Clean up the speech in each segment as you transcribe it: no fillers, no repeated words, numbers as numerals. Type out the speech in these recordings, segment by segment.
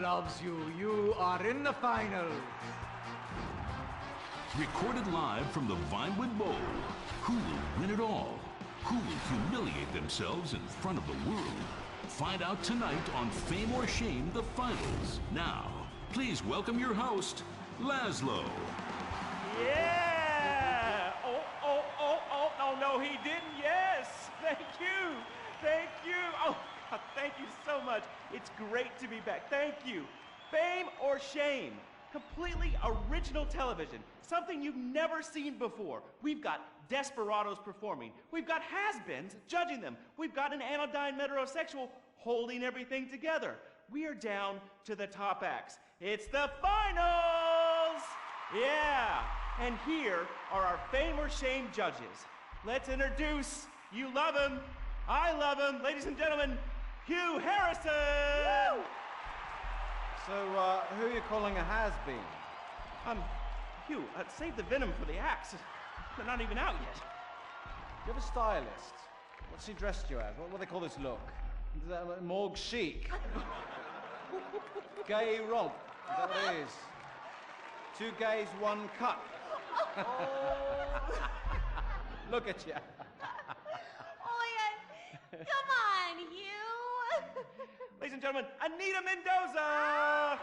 Loves you. You are in the final. Recorded live from the Vinewood Bowl. Who will win it all? Who will humiliate themselves in front of the world? Find out tonight on Fame or Shame, the finals. Now, please welcome your host, Laszlo. Yeah! No, he didn't. Yes! Thank you! Thank you! Oh, God, thank you so much. It's great to be back. Thank you. Fame or Shame? Completely original television. Something you've never seen before. We've got desperados performing. We've got has-beens judging them. We've got an anodyne metrosexual holding everything together. We are down to the top acts. It's the finals! Yeah! And here are our Fame or Shame judges. Let's introduce, you love him, I love him, ladies and gentlemen, Hugh Harrison! Woo! So, who are you calling a has-been? Hugh, save the venom for the acts. They're not even out yet. You have a stylist. What's he dressed you as? What do they call this look? Is that like morgue chic? Gay romp. Is that what it is? Two gays, one cup. Look at you. Oh my God. Come on, you. Ladies and gentlemen, Anita Mendoza!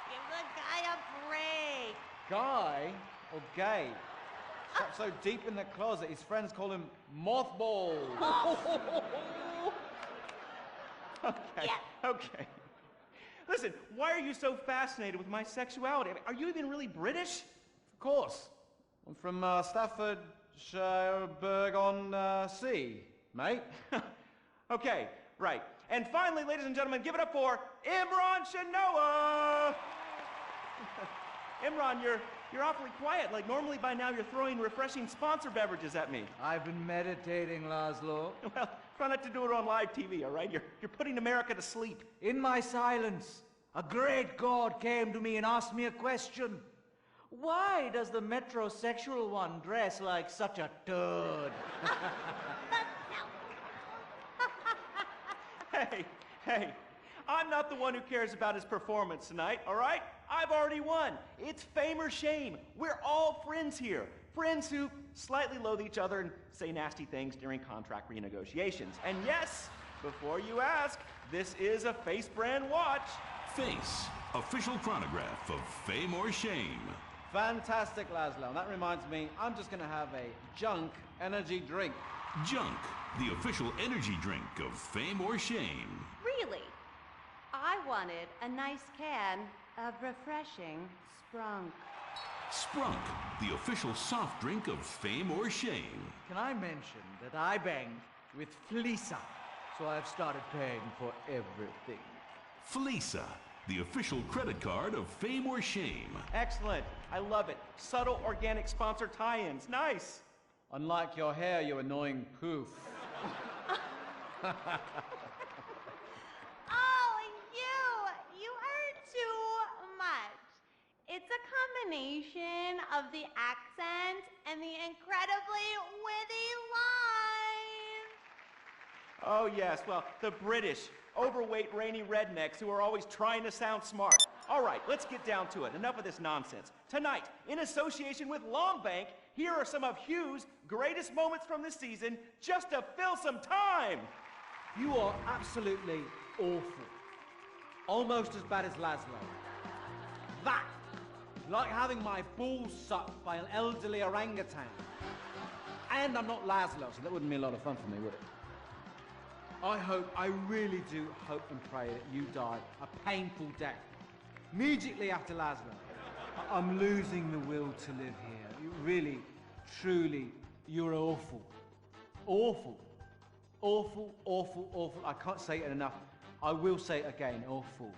Give the guy a break. Guy or gay? Trapped so deep in the closet, his friends call him Mothball. Okay, okay. Listen, why are you so fascinated with my sexuality? I mean, are you even really British? Of course. I'm from Staffordshire-on-Sea, mate. Okay, right. And finally, ladies and gentlemen, give it up for Imran Shanoa! Imran, you're awfully quiet. Like, normally by now you're throwing refreshing sponsor beverages at me. I've been meditating, Laszlo. Well, try not to do it on live TV, all right? You're putting America to sleep. In my silence, a great god came to me and asked me a question. Why does the metrosexual one dress like such a turd? Hey, I'm not the one who cares about his performance tonight, all right? I've already won. It's Fame or Shame. We're all friends here. Friends who slightly loathe each other and say nasty things during contract renegotiations. And yes, before you ask, this is a Face brand watch. Face, official chronograph of Fame or Shame. Fantastic, Laszlo. And that reminds me, I'm just going to have a junk energy drink. Junk, the official energy drink of Fame or Shame. Really? I wanted a nice can of refreshing Sprunk. Sprunk, the official soft drink of Fame or Shame. Can I mention that I banged with Fleesa, so I've started paying for everything. Fleesa, the official credit card of Fame or Shame. Excellent. I love it. Subtle organic sponsor tie-ins. Nice. Unlike your hair, you annoying poof. Oh, you heard too much. It's a combination of the accent and the incredibly witty lines. Oh, yes. Well, the British, overweight, rainy rednecks who are always trying to sound smart. All right, let's get down to it. Enough of this nonsense. Tonight, in association with Longbank, here are some of Hugh's greatest moments from this season, just to fill some time. You are absolutely awful. Almost as bad as Laszlo. That is like having my balls sucked by an elderly orangutan. And I'm not Laszlo, so that wouldn't be a lot of fun for me, would it? I really do hope and pray that you die a painful death. Immediately after Laszlo. I'm losing the will to live here. You really, truly, you're awful. Awful. Awful, awful, awful. I can't say it enough. I will say it again. Awful.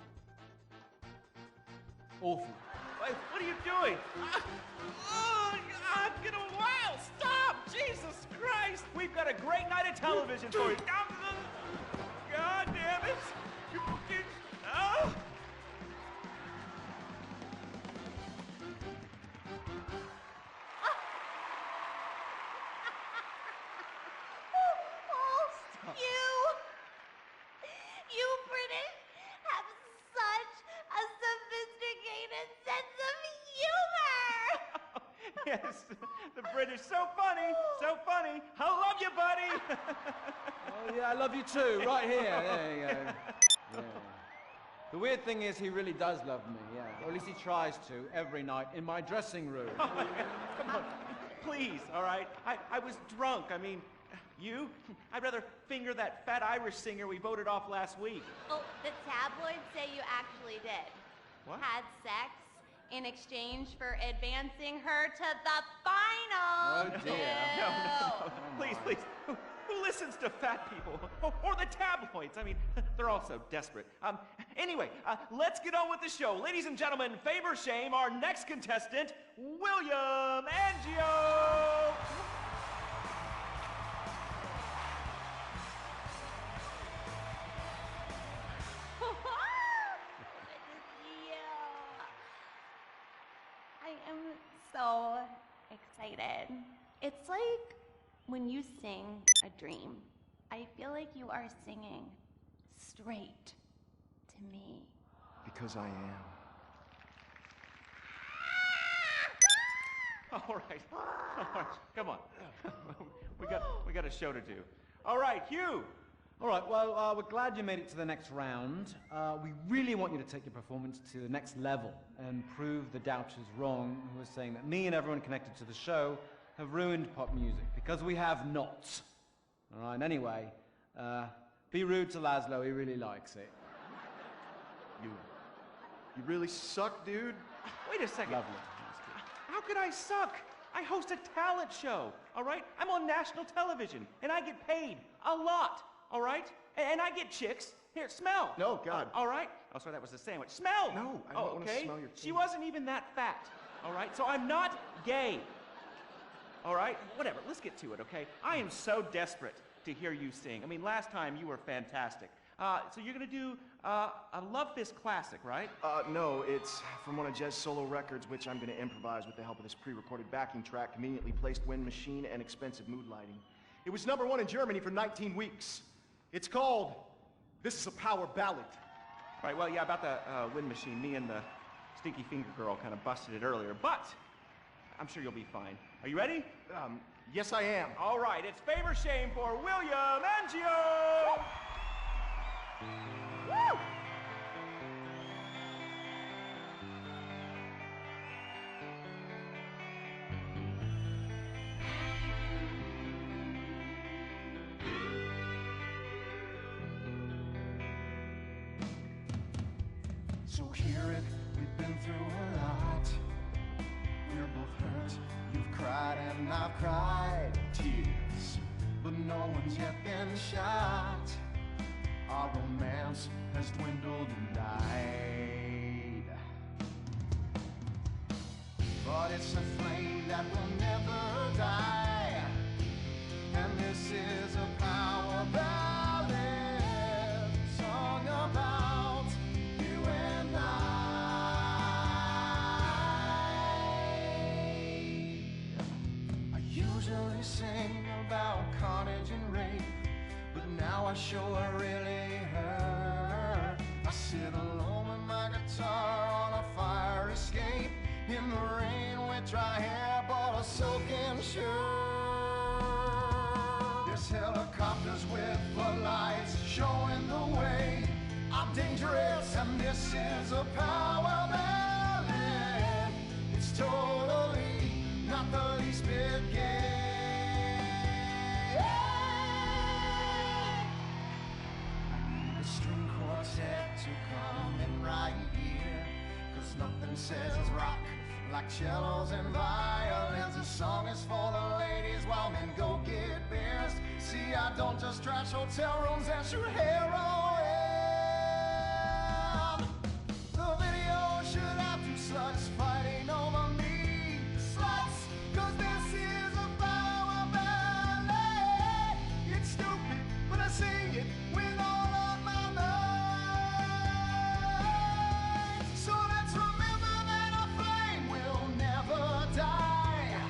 Awful. Wait, what are you doing? Oh, God, get a while. Stop. Jesus Christ. We've got a great night of television for you. God damn it. Oh. You British yes, the British. So funny, so funny. I love you, buddy. Oh, yeah, I love you too, right here. There you go. Yeah. The weird thing is he really does love me, yeah. Or at least he tries to, every night in my dressing room. Come on, please, all right? I was drunk. I mean, you? I'd rather finger that fat Irish singer we voted off last week. Oh, the tabloids say you actually did. What? Had sex in exchange for advancing her to the final. Oh, dear. No. Please, please. Who listens to fat people? Or the tabloids? I mean, they're all so desperate. Anyway, let's get on with the show. Ladies and gentlemen, favor shame, our next contestant, William Angio. I am so excited. It's like when you sing a dream. I feel like you are singing straight to me. Because I am. All right. Come on. we got a show to do. All right, Hugh. All right, well, we're glad you made it to the next round. We really want you to take your performance to the next level and prove the doubters wrong who are saying that me and everyone connected to the show have ruined pop music, because we have not. All right, anyway, be rude to Laszlo, he really likes it. You really suck, dude. Wait a second. Lovely. How could I suck? I host a talent show, all right? I'm on national television, and I get paid a lot, all right? And I get chicks. Here, smell. No, God. All right? Oh, sorry, that was the sandwich. Smell. No, I don't wanna okay? smell your She food. wasn't even that fat, all right? So I'm not gay, all right? Whatever, let's get to it, okay? I am so desperate to hear you sing. I mean, last time you were fantastic. So you're gonna do a Love Fist classic, right? No, it's from one of Jez's solo records, which I'm gonna improvise with the help of this pre-recorded backing track, conveniently placed wind machine, and expensive mood lighting. It was #1 in Germany for 19 weeks. It's called This Is a Power Ballad. Right, well, yeah, about the wind machine, me and the Stinky Finger Girl kind of busted it earlier, but I'm sure you'll be fine. Are you ready? Yes, I am. All right, it's favor shame for William Angio! Woo! So hear it, we've been through a lot. We're both hurt, you've cried and I've cried tears, but no one's yet been shot. Our romance has dwindled and died, but it's a flame that will never die. And this is a power ballad song about you and I usually sing about carnage and rape, but now I sure really hurt. I sit alone with my guitar on a fire escape, in the rain with dry hair but a soaking shirt. There's helicopters with floodlights showing the way. I'm dangerous and this is a power ballad. It's totally not the least bit gay. A string quartet to come in right here, 'cause nothing says rock like cellos and violins. This song is for the ladies while men go get beers. See, I don't just trash hotel rooms and shoot heroin. The video should have two sluts fighting over me. Sluts, 'cause this is a power ballad. It's stupid, but I sing it with all of my might. So let's remember that a flame will never die,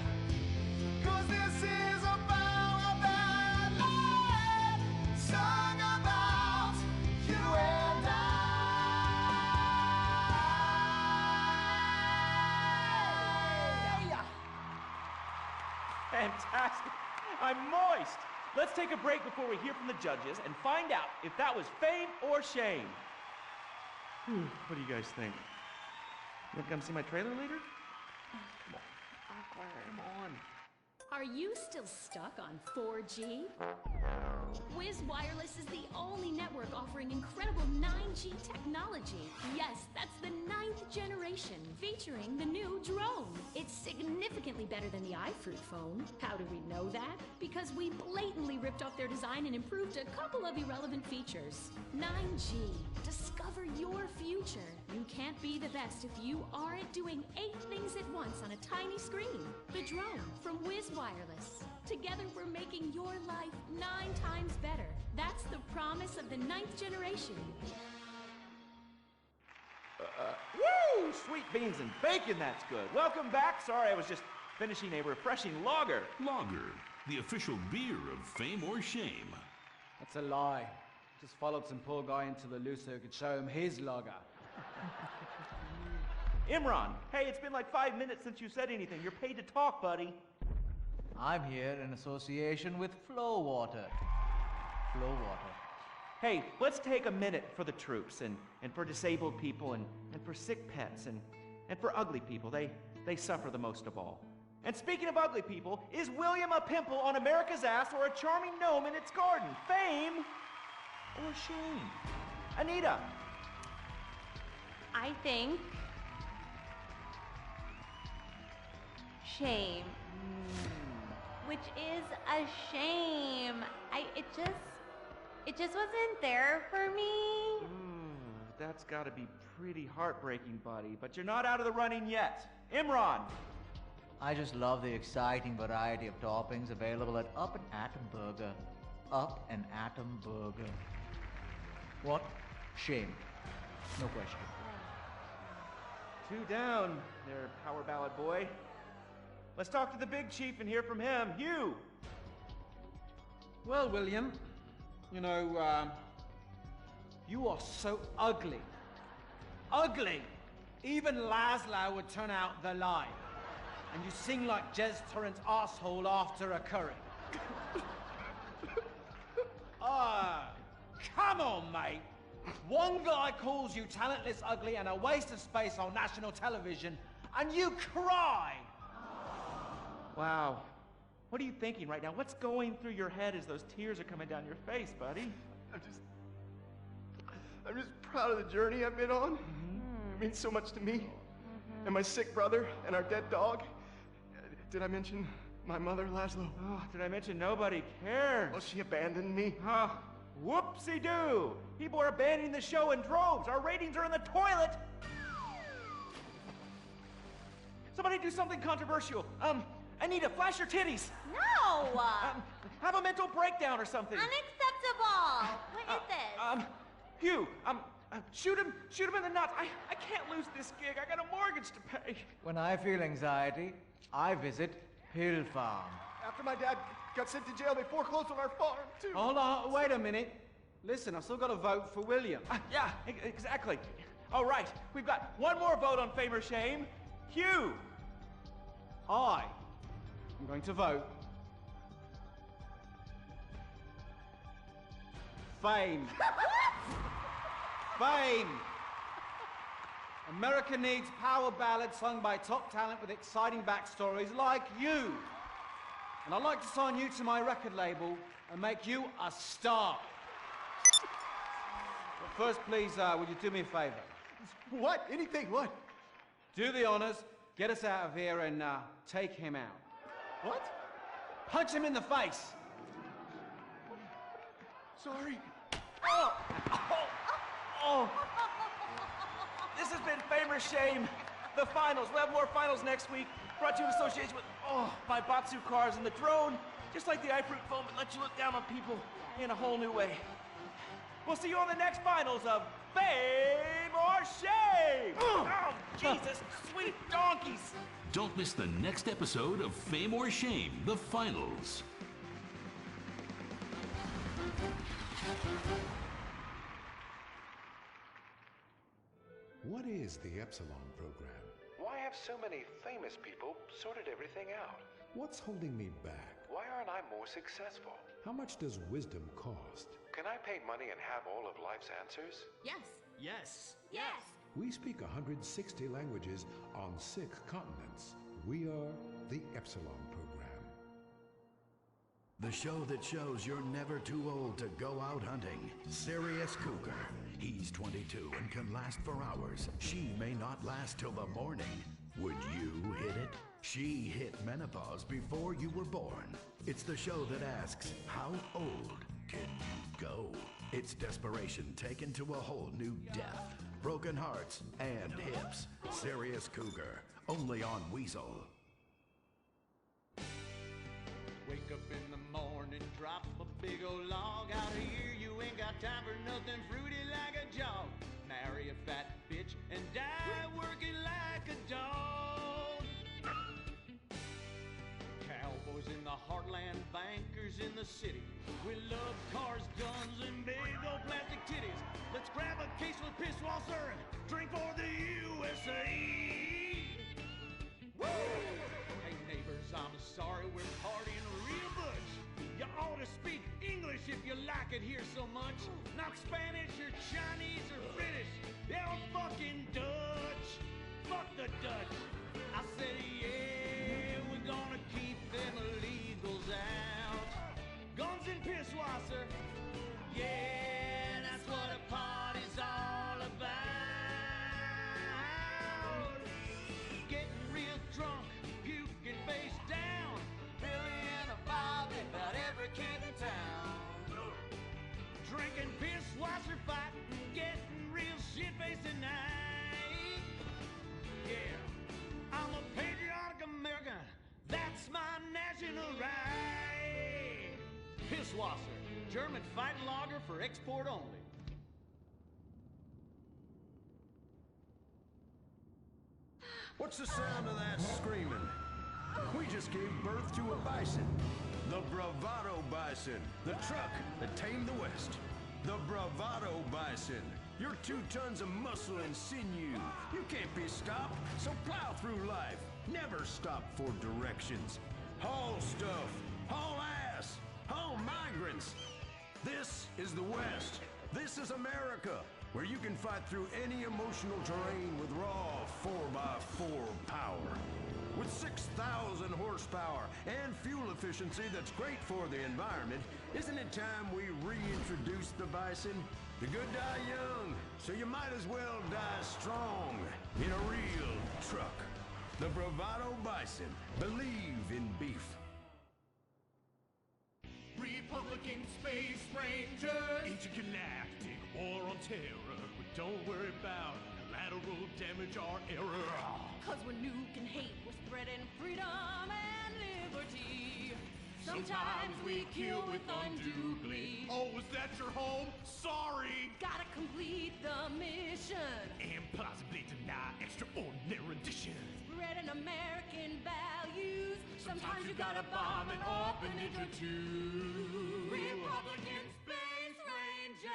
'cause this is a power ballad sung about fantastic. I'm moist. Let's take a break before we hear from the judges and find out if that was fame or shame. What do you guys think? You want to come see my trailer later? Come on. Are you still stuck on 4G? Wiz Wireless is the only network offering incredible 9G technology. Yes, that's the 9th generation, featuring the new drone. It's significantly better than the iFruit phone. How do we know that? Because we blatantly ripped off their design and improved a couple of irrelevant features. 9G. Discover your future. You can't be the best if you aren't doing 8 things at once on a tiny screen. The drone from Wiz Wireless. Together we're making your life 9 times better. That's the promise of the 9th generation. Woo! Sweet beans and bacon, that's good. Welcome back. Sorry, I was just finishing a refreshing lager. Lager, the official beer of fame or shame. That's a lie. Just followed some poor guy into the loose so he could show him his lager. Imran, hey, it's been like 5 minutes since you said anything. You're paid to talk, buddy. I'm here in association with Flow Water. Flow Water. Hey, let's take a minute for the troops and for disabled people and for sick pets and for ugly people. They suffer the most of all. And speaking of ugly people, is William a pimple on America's ass or a charming gnome in its garden? Fame or shame? Anita. I think shame. Which is a shame. It just wasn't there for me. That's gotta be pretty heartbreaking, buddy. But you're not out of the running yet. Imran. I just love the exciting variety of toppings available at Up and Atom Burger. Up and Atom Burger. What? Shame. No question. 2 down there, power ballad boy. Let's talk to the big chief and hear from him. Hugh. Well, William, you know, you are so ugly. Ugly! Even Laszlo would turn out the light. And you sing like Jez Torrent's asshole after a curry. Come on, mate. One guy calls you talentless, ugly, and a waste of space on national television, and you cry! Wow. What are you thinking right now? What's going through your head as those tears are coming down your face, buddy? I'm just proud of the journey I've been on. It means so much to me. And my sick brother and our dead dog. Did I mention my mother, Laszlo? Oh, did I mention nobody cares? Well, she abandoned me. Whoopsie-doo! People are abandoning the show in droves. Our ratings are in the toilet. Somebody do something controversial. Anita, flash your titties. No! Have a mental breakdown or something. Unacceptable! What is this? Hugh, shoot him in the nuts. I can't lose this gig. I got a mortgage to pay. When I feel anxiety, I visit Hill Farm. After my dad got sent to jail, they foreclosed on our farm, too. Hold on, wait a minute. Listen, I've still got to vote for William. Yeah, exactly. All right, we've got one more vote on fame or shame. Hugh. I'm going to vote fame. Fame. America needs power ballads sung by top talent with exciting backstories like you. And I'd like to sign you to my record label and make you a star. But first, please, would you do me a favor? What? Anything? What? Do the honors, get us out of here, and take him out. What? Punch him in the face. Sorry. Oh. This has been Fame or Shame, the finals. We'll have more finals next week. Brought to you in association with my Batsu cars and the drone. Just like the iFruit phone, it lets you look down on people in a whole new way. We'll see you on the next finals of Fame or Shame. Oh, Jesus, sweet donkeys. Don't miss the next episode of Fame or Shame, the finals. What is the Epsilon program? Why have so many famous people sorted everything out? What's holding me back? Why aren't I more successful? How much does wisdom cost? Can I pay money and have all of life's answers? Yes. Yes. Yes. We speak 160 languages on 6 continents. We are the Epsilon Program. The show that shows you're never too old to go out hunting. Sirius Cougar. He's 22 and can last for hours. She may not last till the morning. Would you hit it? She hit menopause before you were born. It's the show that asks, how old can you go? It's desperation taken to a whole new depth. Broken hearts and hips. Sirius Cougar. Only on Weasel. Wake up in the morning, drop a big old log out here. You ain't got time for nothing fruity like a jog. Marry a fat bitch and die working like a dog. Cowboys in the heartland, bankers in the city. We love cars, guns, and big old plastic titties. Let's grab a case of Pisswasser and drink for the USA. Woo! Hey neighbors, I'm sorry, we're partying real butch. You ought to speak English if you like it here so much. Not Spanish or Chinese or British. Or fucking Dutch. Fuck the Dutch. I said, yeah, we're gonna keep them illegals out. Guns and Pisswasser. Yeah, that's what a party's all about. Getting real drunk, puking face down. Billy and a Bobby, about every kid in town. Drinking Pisswasser, fighting, getting real shit-faced tonight. Yeah, I'm a patriotic American. That's my national right. Pisswasser, German fighting lager for export only. What's the sound of that screaming? We just gave birth to a bison. The Bravado Bison. The truck that tamed the West. The Bravado Bison. You're 2 tons of muscle and sinew. You can't be stopped, so plow through life. Never stop for directions. Haul stuff. Haul ass. Haul migrants. This is the West. This is America, where you can fight through any emotional terrain with raw 4x4 power. With 6,000 horsepower and fuel efficiency that's great for the environment, isn't it time we reintroduce the bison? The good die young, so you might as well die strong in a real truck. The Bravado Bison. Believe in beef. Republican Space Rangers, intergalactic war on terror. But don't worry about collateral damage or error. Cause we're nuking hate, we're spreading freedom and liberty. Sometimes we kill with undue glee. Oh, was that your home? Sorry! Gotta complete the mission. And possibly deny extraordinary additions. Spreading American values. Sometimes you gotta bomb an orphanage or two. Republican Space Rangers!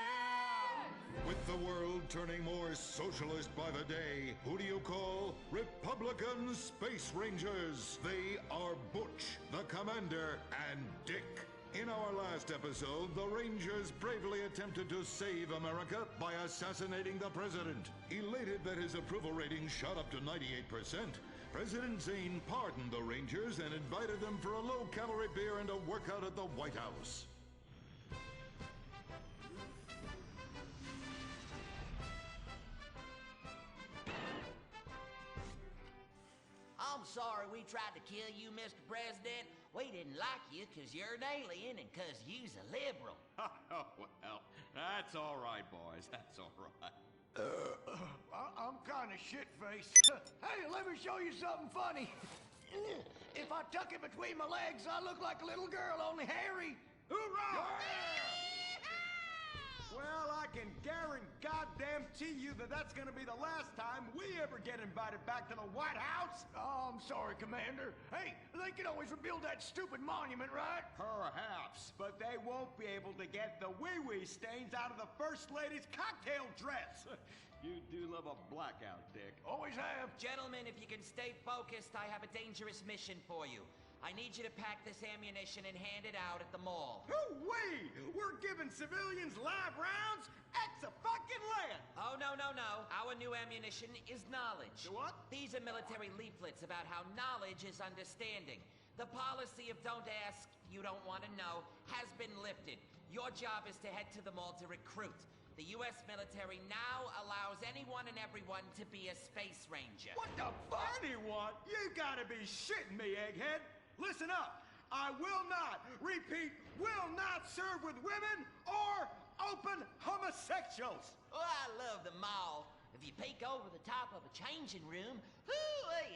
With the world turning more socialist by the day, who do you call Republican Space Rangers? They are Butch, the Commander, and Dick. In our last episode, the Rangers bravely attempted to save America by assassinating the president. Elated that his approval rating shot up to 98%, President Zane pardoned the Rangers and invited them for a low-calorie beer and a workout at the White House. I'm sorry we tried to kill you, Mr. President. We didn't like you because you're an alien and because you's a liberal. Oh, well, that's all right, boys. That's all right. I'm kind of shit-faced. Hey, let me show you something funny. If I tuck it between my legs, I look like a little girl, only hairy. Hoorah! Well, I can guarantee you that that's gonna be the last time we ever get invited back to the White House. Oh, I'm sorry, Commander. Hey, they can always rebuild that stupid monument, right? Perhaps, but they won't be able to get the wee-wee stains out of the First Lady's cocktail dress. You do love a blackout, Dick. Always have. Gentlemen, if you can stay focused, I have a dangerous mission for you. I need you to pack this ammunition and hand it out at the mall. Hoo-wee! We're giving civilians live rounds? Ex-a-fucking-land! Oh, no. Our new ammunition is knowledge. What? These are military leaflets about how knowledge is understanding. The policy of don't ask, you don't want to know, has been lifted. Your job is to head to the mall to recruit. The U.S. military now allows anyone and everyone to be a space ranger. What the fuck? Anyone? You gotta be shitting me, egghead! Listen up! I will not, repeat, will not serve with women or open homosexuals! Oh, I love the mall. If you peek over the top of a changing room,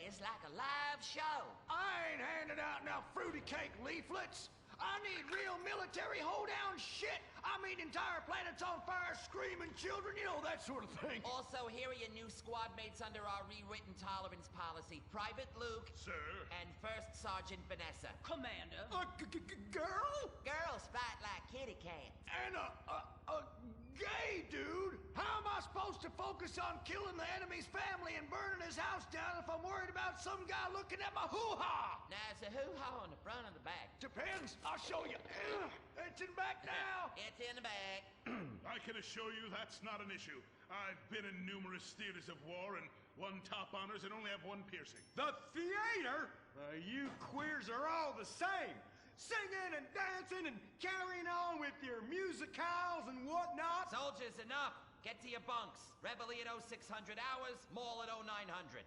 it's like a live show. I ain't handing out no fruity cake leaflets. I need real military hold-down shit. I mean entire planets on fire, screaming children, you know, that sort of thing. Also, here are your new squad mates under our rewritten tolerance policy. Private Luke. Sir. And First Sergeant Vanessa. Commander. Girl? Girls fight like kitty cats. And a gay dude? How am I supposed to focus on killing the enemy's family and burning his house down if I'm worried about some guy looking at my hoo-ha? Now, is the hoo-ha on the front or the back? Depends. I'll show you. It's in the back now. It's in the back. I can assure you that's not an issue. I've been in numerous theaters of war and won top honors and only have one piercing. The theater? You queers are all the same. Singing and dancing and carrying on with your musicals and whatnot. Soldiers, enough. Get to your bunks. Reveille at 0600 hours, mall at 0900.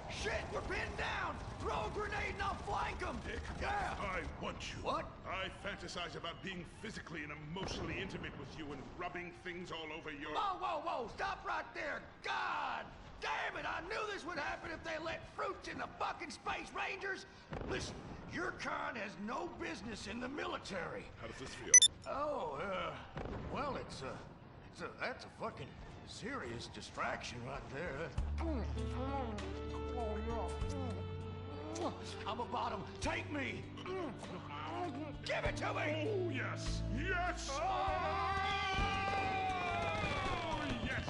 Shit, we're pinned down! Throw a grenade and I'll flank them! Dick, yeah! I want you. What? I fantasize about being physically and emotionally intimate with you and rubbing things all over your... Whoa! Stop right there! God damn it! I knew this would happen if they let fruits in the fucking Space Rangers! Listen, your kind has no business in the military. How does this feel? Oh, well, that's a fucking serious distraction right there. I'm a bottom. Take me! Give it to me! Oh, yes! Yes! Oh, yes!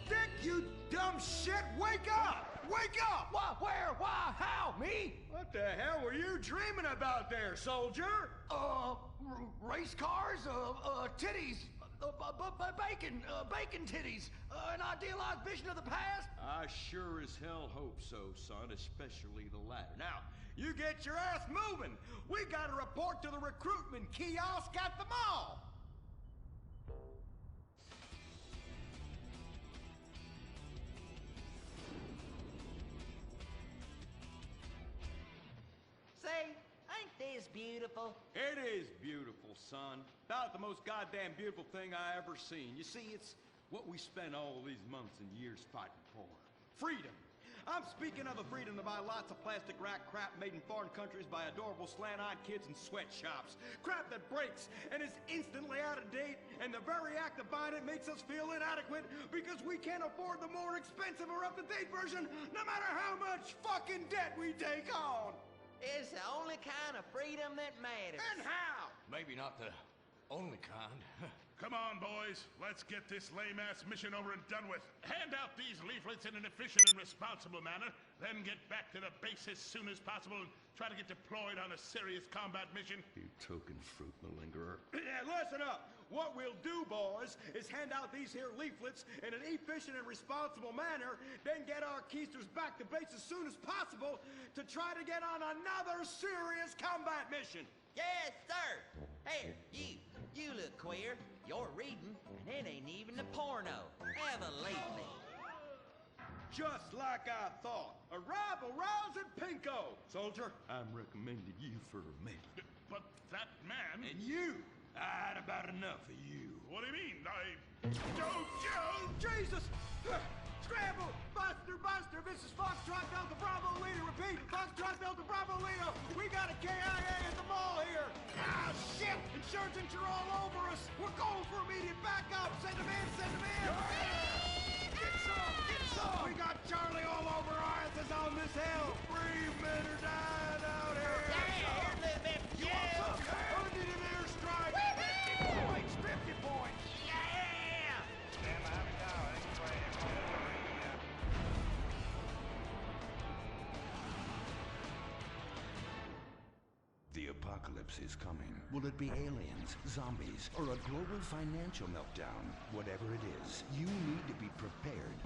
Dick, you dumb shit! Wake up! Wake up! Why? Where? Why? How? Me? What the hell were you dreaming about there, soldier? Race cars, titties, bacon titties, an idealized vision of the past? I sure as hell hope so, son, especially the latter. Now, you get your ass moving. We got to report to the recruitment kiosk at the mall. Say, ain't this beautiful? It is beautiful, son. About the most goddamn beautiful thing I ever seen. You see, it's what we spent all these months and years fighting for. Freedom. I'm speaking of the freedom to buy lots of plastic rack crap made in foreign countries by adorable slant-eyed kids in sweatshops. Crap that breaks and is instantly out of date, and the very act of buying it makes us feel inadequate because we can't afford the more expensive or up-to-date version, no matter how much fucking debt we take on. It's the only kind of freedom that matters. And how? Maybe not the only kind. Come on, boys. Let's get this lame-ass mission over and done with. Hand out these leaflets in an efficient and responsible manner, then get back to the base as soon as possible and try to get deployed on a serious combat mission. You token fruit malingerer. Yeah, listen up. What we'll do, boys, is hand out these here leaflets in an efficient and responsible manner, then get our keisters back to base as soon as possible to try to get on another serious combat mission. Yes, sir. Hey, you look queer. You're reading, and it ain't even a porno. Have a lately. Just like I thought. Arrival rouse at Pinko. Soldier. I'm recommending you for a man. But that man... And you! I had about enough of you. What do you mean? Don't Jesus! Scramble! Buster! This is Foxtrot Delta Bravo Leader. Repeat, Foxtrot Delta Bravo Leader. We got a KIA at the mall here. Ah, shit! Insurgents are all over us. We're going for immediate backup. Send them in! Get some! We got Charlie all over our asses on this hill. 3 men are dying out here. Here's a little bit for you. Under an airstrike. 50 points. Yeah! apocalypse is coming. Will it be aliens, zombies, or a global financial meltdown? Whatever it is, you need to be prepared.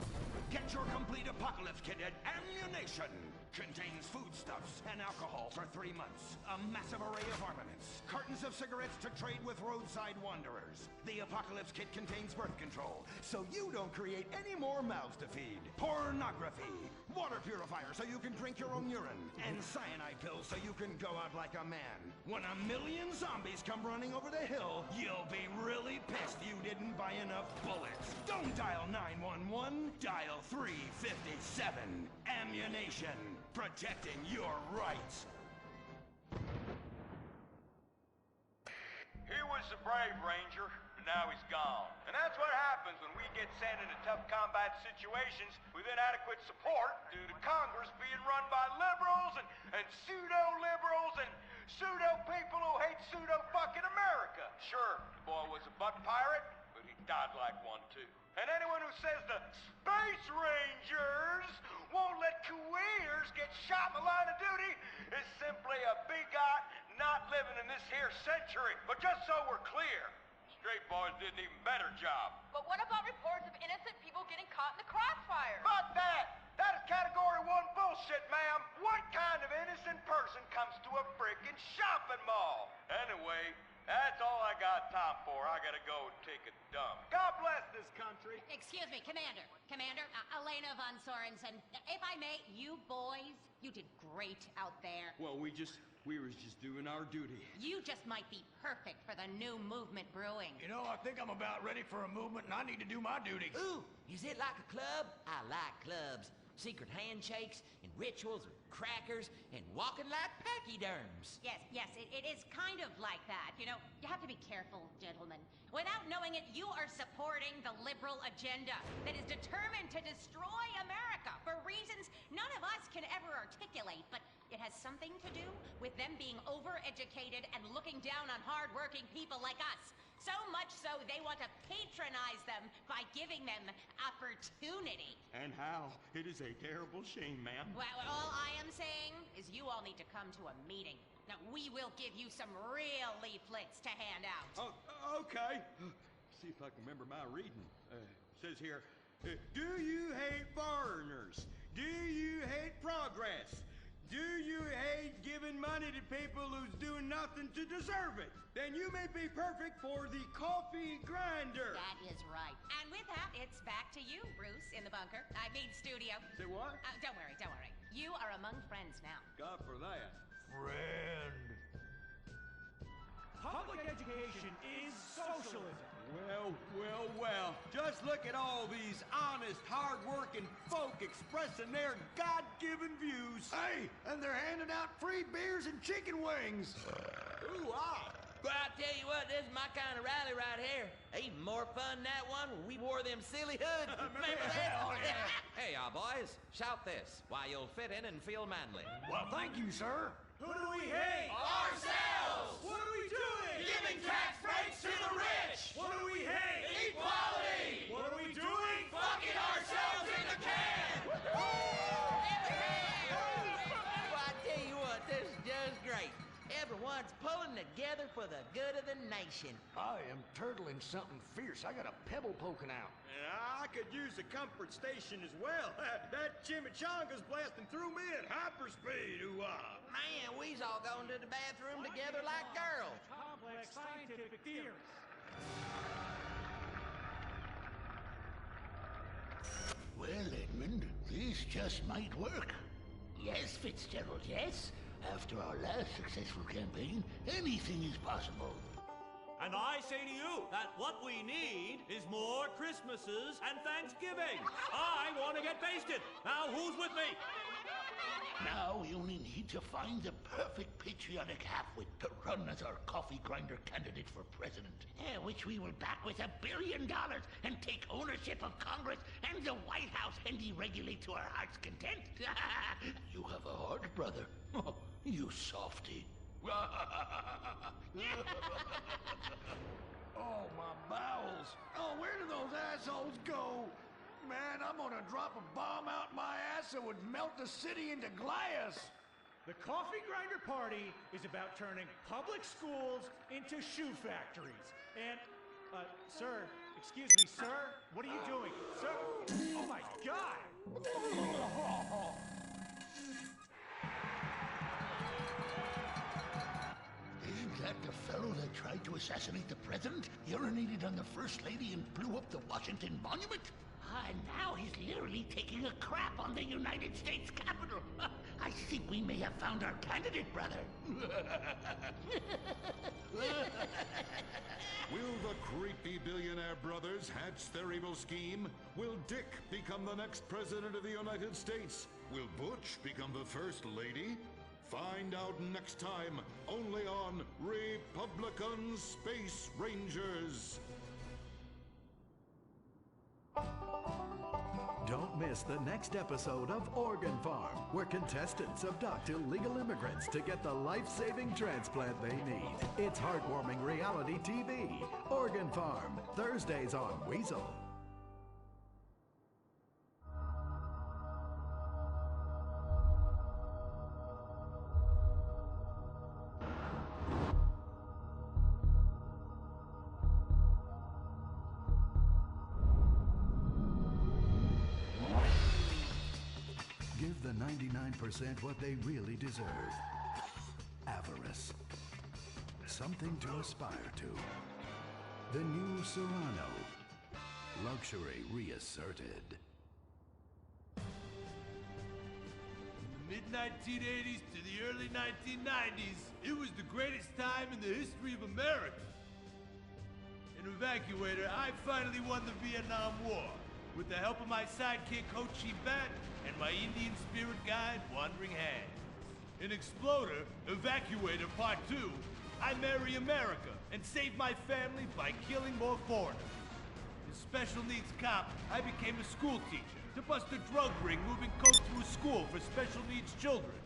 Get your complete apocalypse kit at Ammunition. Contains foodstuffs and alcohol for 3 months. A massive array of armaments. Cartons of cigarettes to trade with roadside wanderers. The apocalypse kit contains birth control, so you don't create any more mouths to feed. Pornography. Water purifier so you can drink your own urine. And cyanide pills so you can go out like a man. When 1,000,000 zombies come running over the hill, you'll be really pissed you didn't buy enough bullets. Don't dial 911, dial 357. Ammunition. Protecting your rights. He was the brave ranger, and now he's gone. And that's what happens when we get sent into tough combat situations with inadequate support due to Congress being run by liberals and pseudo-liberals and pseudo-people who hate pseudo-fucking America. Sure, the boy was a butt pirate, but he died like one too. And anyone who says the Space Rangers won't let Kuwaiters get shot in the line of duty is simply a bigot not living in this here century. But just so we're clear, Straight Boys did an even better job. But what about reports of innocent people getting caught in the crossfire? Fuck that! That is Category 1 bullshit, ma'am. What kind of innocent person comes to a frickin' shopping mall? Anyway, that's all I got time for. I gotta go and take a dump. God bless this country. Excuse me, Commander. Commander, Elena von Sorensen. If I may, you boys, you did great out there. Well, we was just doing our duty. You just might be perfect for the new movement brewing. You know, I think I'm about ready for a movement and I need to do my duty. Ooh, is it like a club? I like clubs. Secret handshakes and rituals with crackers and walking like pachyderms. Yes, it is kind of like that. You know, you have to be careful, gentlemen. Without knowing it, you are supporting the liberal agenda that is determined to destroy America for reasons none of us can ever articulate, but it has something to do with them being overeducated and looking down on hard-working people like us. So much so they want to patronize them by giving them opportunity. And how? It is a terrible shame, ma'am. Well, all I am saying is you all need to come to a meeting. Now, we will give you some real leaflets to hand out. Oh, okay. See if I can remember my reading. Says here, do you hate foreigners? Do you hate progress? Do you hate giving money to people who's doing nothing to deserve it? Then you may be perfect for the coffee grinder. That is right. And with that, it's back to you, Bruce, in the bunker. I mean, studio. Say what? Don't worry. You are among friends now. God for that. Friend. Public education is socialism. Well. Just look at all these honest, hard-working folk expressing their God-given views. Hey, and they're handing out free beers and chicken wings. Ooh, ah. But I tell you what, this is my kind of rally right here. Even more fun than that one where we wore them silly hoods. Remember that? Hey, y'all boys, shout this while you'll fit in and feel manly. Well, thank you, sir. Who do we hate? Ourselves! What are we doing? Giving tax breaks to the rich! What do we hate? Equality! What are we doing? Fucking ourselves in the can! Well, I tell you what, this is just great. Everyone's pulling together for the good of the nation. I am turtling something fierce. I got a pebble poking out. I could use a comfort station as well. That chimichanga's blasting through me at hyperspeed. Ooh-ah. Man, we's all going to the bathroom together like girls. Complex scientific theories. Well, Edmund, this just might work. Yes, Fitzgerald, yes. After our last successful campaign, anything is possible. And I say to you that what we need is more Christmases and Thanksgiving. I want to get basted. Now, who's with me? Now we only need to find the perfect patriotic halfwit to run as our coffee grinder candidate for president. Which we will back with $1 billion and take ownership of Congress and the White House and deregulate to our heart's content. You have a heart, brother. You softy. Oh, my bowels. Oh, where do those assholes go? Man, I'm gonna drop a bomb out my ass that would melt the city into glass. The Coffee Grinder Party is about turning public schools into shoe factories. And, sir, excuse me, sir, what are you doing? Sir, oh my God! Isn't that the fellow that tried to assassinate the president, urinated on the First Lady, and blew up the Washington Monument? And now he's literally taking a crap on the United States Capitol. I think we may have found our candidate, brother. Will the creepy billionaire brothers hatch their evil scheme? Will Dick become the next president of the United States? Will Butch become the First Lady? Find out next time, only on Republican Space Rangers. Don't miss the next episode of Organ Farm, where contestants abduct illegal immigrants to get the life-saving transplant they need. It's heartwarming reality TV. Organ Farm, Thursdays on Weasel. Give the 99% what they really deserve. Avarice. Something to aspire to. The new Serrano. Luxury reasserted. From the mid-1980s to the early 1990s, it was the greatest time in the history of America. An evacuator, I finally won the Vietnam War with the help of my sidekick, Ho Chi Bat, and my Indian spirit guide, Wandering Hand. In Exploder, Evacuator Part 2, I marry America and save my family by killing more foreigners. As Special Needs Cop, I became a school teacher to bust a drug ring moving coke to a school for special needs children.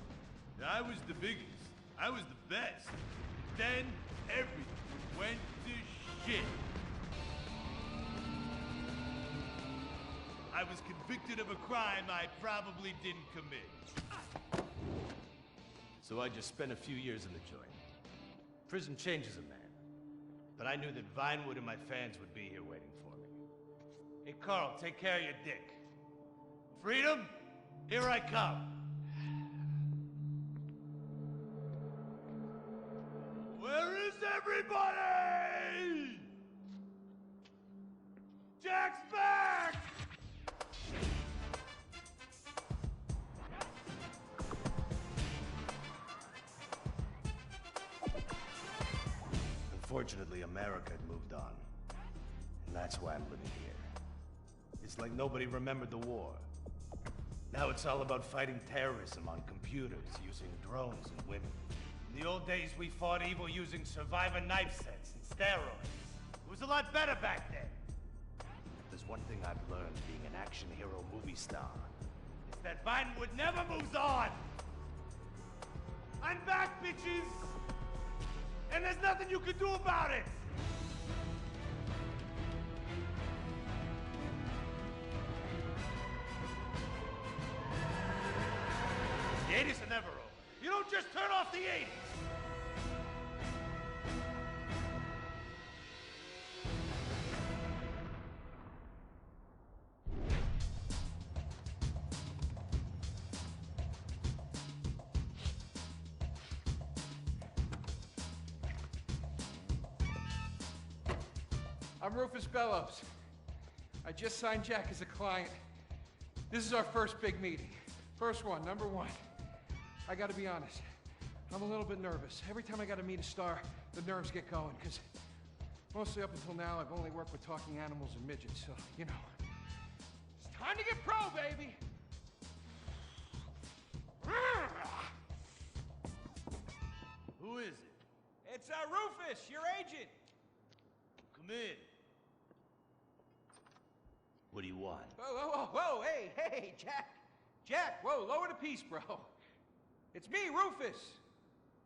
I was the biggest. I was the best. Then, everything went to shit. I was convicted of a crime I probably didn't commit. So I just spent a few years in the joint. Prison changes a man. But I knew that Vinewood and my fans would be here waiting for me. Hey, Carl, take care of your dick. Freedom, here I come. Where is everybody? Jack's back! Unfortunately, America had moved on. And that's why I'm living here. It's like nobody remembered the war. Now it's all about fighting terrorism on computers, using drones and women. In the old days, we fought evil using survivor knife sets and steroids. It was a lot better back then. There's one thing I've learned being an action hero movie star. It's that Vinewood never moves on! I'm back, bitches! And there's nothing you can do about it! The 80s are never over. You don't just turn off the 80s! I'm Rufus Bellows. I just signed Jack as a client. This is our first big meeting. First one, number one. I gotta be honest, I'm a little bit nervous. Every time I gotta meet a star, the nerves get going, because mostly up until now, I've only worked with talking animals and midgets, so, you know. It's time to get pro, baby! Who is it? It's Rufus, your agent. Come in. What do you want? Whoa, hey, Jack, whoa, lower the piece, bro. It's me, Rufus.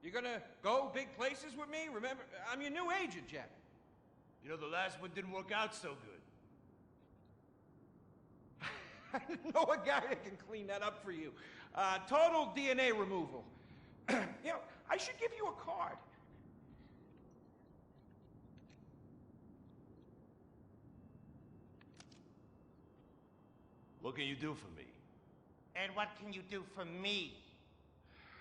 You gonna go big places with me? Remember, I'm your new agent, Jack. You know, the last one didn't work out so good. I know a guy that can clean that up for you. Total DNA removal. You know, I should give you a card. What can you do for me? And what can you do for me?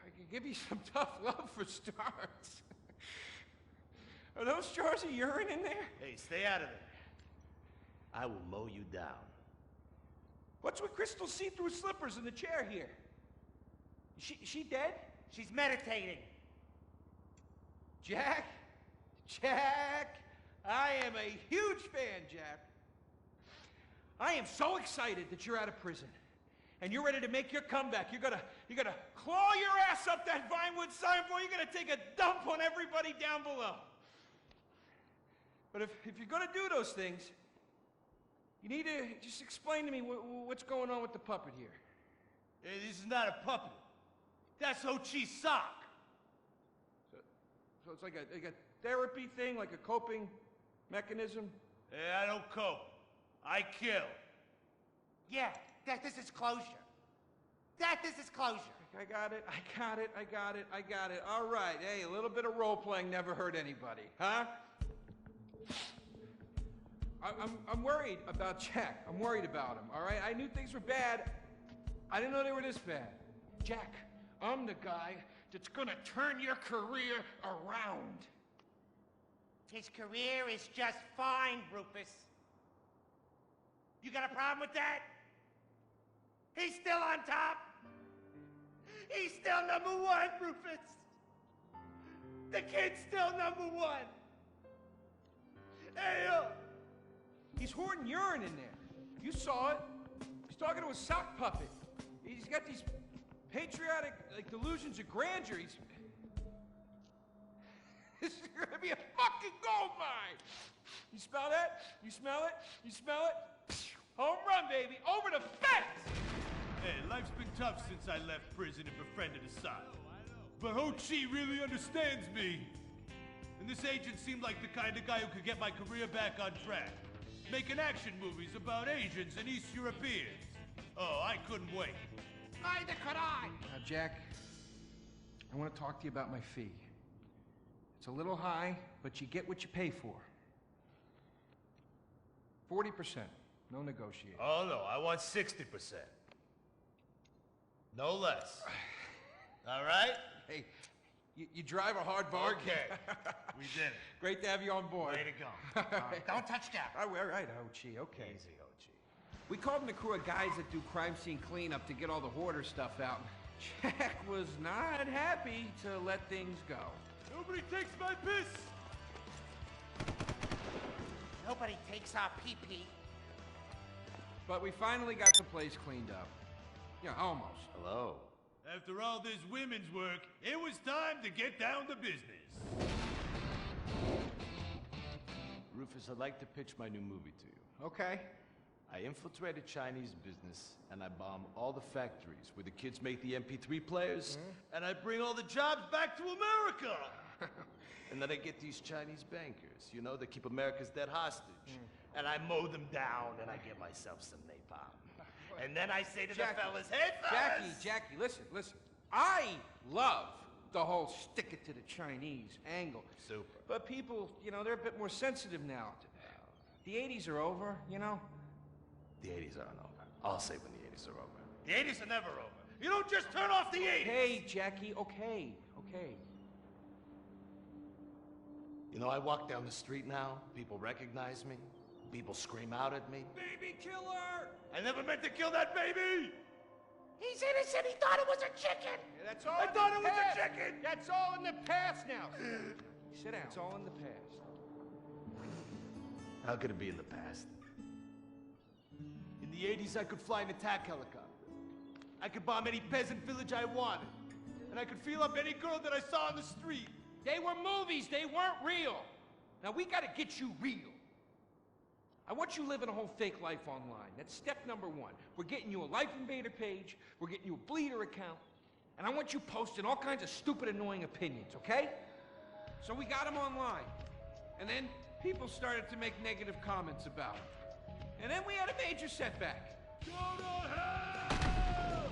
I can give you some tough love for starts. Are those jars of urine in there? Hey, stay out of there. I will mow you down. What's with Crystal's see-through slippers in the chair here? She dead? She's meditating. Jack? Jack! I am a huge fan, Jack. I am so excited that you're out of prison. And you're ready to make your comeback. You're gonna claw your ass up that Vinewood signboard. You're gonna take a dump on everybody down below. But if you're gonna do those things, you need to just explain to me what's going on with the puppet here. Hey, this is not a puppet. That's Ho Chi's sock. So it's like a therapy thing, like a coping mechanism? Hey, I don't cope. I kill. Yeah, this is closure. This is closure. I got it. All right, hey, a little bit of role-playing never hurt anybody, huh? I'm worried about Jack. I'm worried about him, all right? I knew things were bad. I didn't know they were this bad. Jack, I'm the guy that's gonna turn your career around. His career is just fine, Rufus. You got a problem with that? He's still on top. He's still #1, Rufus. The kid's still #1. Hey, He's hoarding urine in there. You saw it. He's talking to a sock puppet. He's got these patriotic, like, delusions of grandeur. This is gonna be a fucking gold mine. You smell that? You smell it? You smell it? Home run, baby. Over the fence! Hey, life's been tough since I left prison and befriended Assad. But Ho Chi really understands me. And this agent seemed like the kind of guy who could get my career back on track. Making action movies about Asians and East Europeans. Oh, I couldn't wait. Neither could I. Now, Jack, I want to talk to you about my fee. It's a little high, but you get what you pay for. 40%. No negotiating. Oh, no, I want 60%. No less. All right? Hey, you drive a hard bargain. Okay. We did it. Great to have you on board. Way to go. Don't touch Jack. All right, Ho-Chi, okay. Easy, Ho Chi. We called in a crew of guys that do crime scene cleanup to get all the hoarder stuff out. Jack was not happy to let things go. Nobody takes my piss! Nobody takes our pee-pee. But we finally got the place cleaned up. Yeah, almost. Hello. After all this women's work, it was time to get down to business. Rufus, I'd like to pitch my new movie to you. Okay. I infiltrated Chinese business, and I bomb all the factories where the kids make the MP3 players. And I bring all the jobs back to America! And then I get these Chinese bankers, you know, that keep America's debt hostage. And I mow them down, and I get myself some napalm. And then I say to Jackie, the fellas, hey, fellas! Jackie, listen. I love the whole stick it to the Chinese angle. Super. But people, you know, they're a bit more sensitive now. The 80s are over, you know? The 80s aren't over. I'll say when the 80s are over. The 80s are never over. You don't just turn off the 80s! Hey, Jackie, okay. You know, I walk down the street now, people recognize me, people scream out at me. Baby killer! I never meant to kill that baby! He's innocent. He thought it was a chicken. Yeah, that's all. I thought it was a chicken! That's all in the past now. Sit down. It's all in the past. How could it be in the past? In the 80s, I could fly an attack helicopter. I could bomb any peasant village I wanted. And I could feel up any girl that I saw on the street. They were movies. They weren't real. Now, we gotta get you real. I want you living a whole fake life online. That's step number 1. We're getting you a Life Invader page. We're getting you a Bleeder account. And I want you posting all kinds of stupid, annoying opinions, okay? So we got them online. And then people started to make negative comments about it. And then we had a major setback. Go to hell!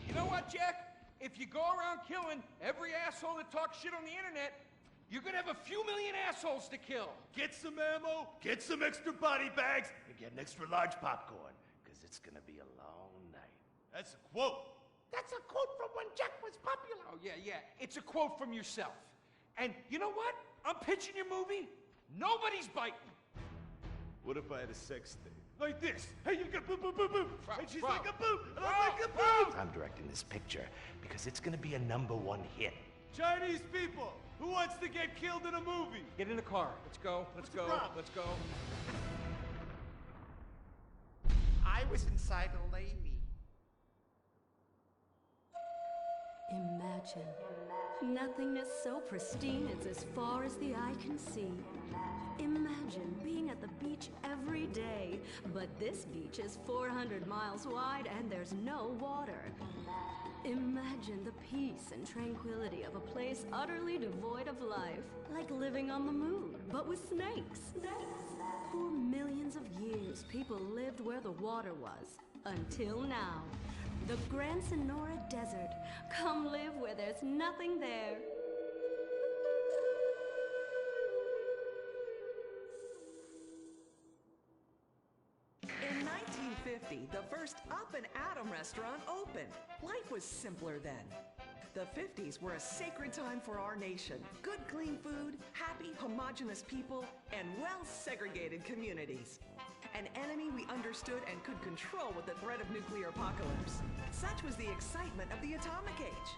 You know what, Jack? If you go around killing every asshole that talks shit on the internet, you're gonna have a few million assholes to kill. Get some ammo, get some extra body bags, and get an extra large popcorn, because it's gonna be a long night. That's a quote. That's a quote from when Jack was popular. Oh, yeah. It's a quote from yourself. And you know what? I'm pitching your movie. Nobody's biting. What if I had a sex thing? Like this. Hey, you got boom, boom, boom, boom. And she's like a boom, and I'm like a boom. I'm directing this picture because it's gonna be a #1 hit. Chinese people, who wants to get killed in a movie? Get in the car. Let's go. Let's go. Let's go. I was inside a lady. Imagine. Nothingness so pristine it's as far as the eye can see. Imagine being at the beach every day, but this beach is 400 miles wide and there's no water. Imagine the peace and tranquility of a place utterly devoid of life, like living on the moon, but with snakes. For millions of years, people lived where the water was, until now. The Grand Sonora Desert. Come live where there's nothing there. In 1950, the first Up and Atom restaurant opened. Life was simpler then. The 50s were a sacred time for our nation. Good, clean food, happy, homogenous people, and well-segregated communities. An enemy we understood and could control with the threat of nuclear apocalypse. Such was the excitement of the atomic age.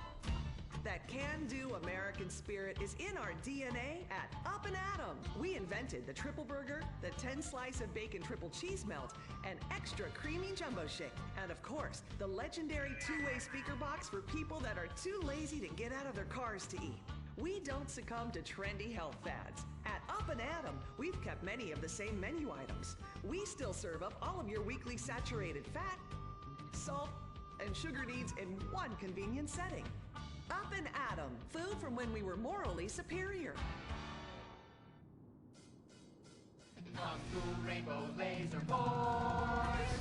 That can-do American spirit is in our DNA at Up and Atom. We invented the triple burger, the 10-slice of bacon triple cheese melt, and extra creamy jumbo shake. And of course, the legendary two-way speaker box for people that are too lazy to get out of their cars to eat. We don't succumb to trendy health fads. At Up and Atom, we've kept many of the same menu items. We still serve up all of your weekly saturated fat, salt, and sugar needs in one convenient setting. Up and Atom, food from when we were morally superior. Kung Fu Rainbow Laser Force!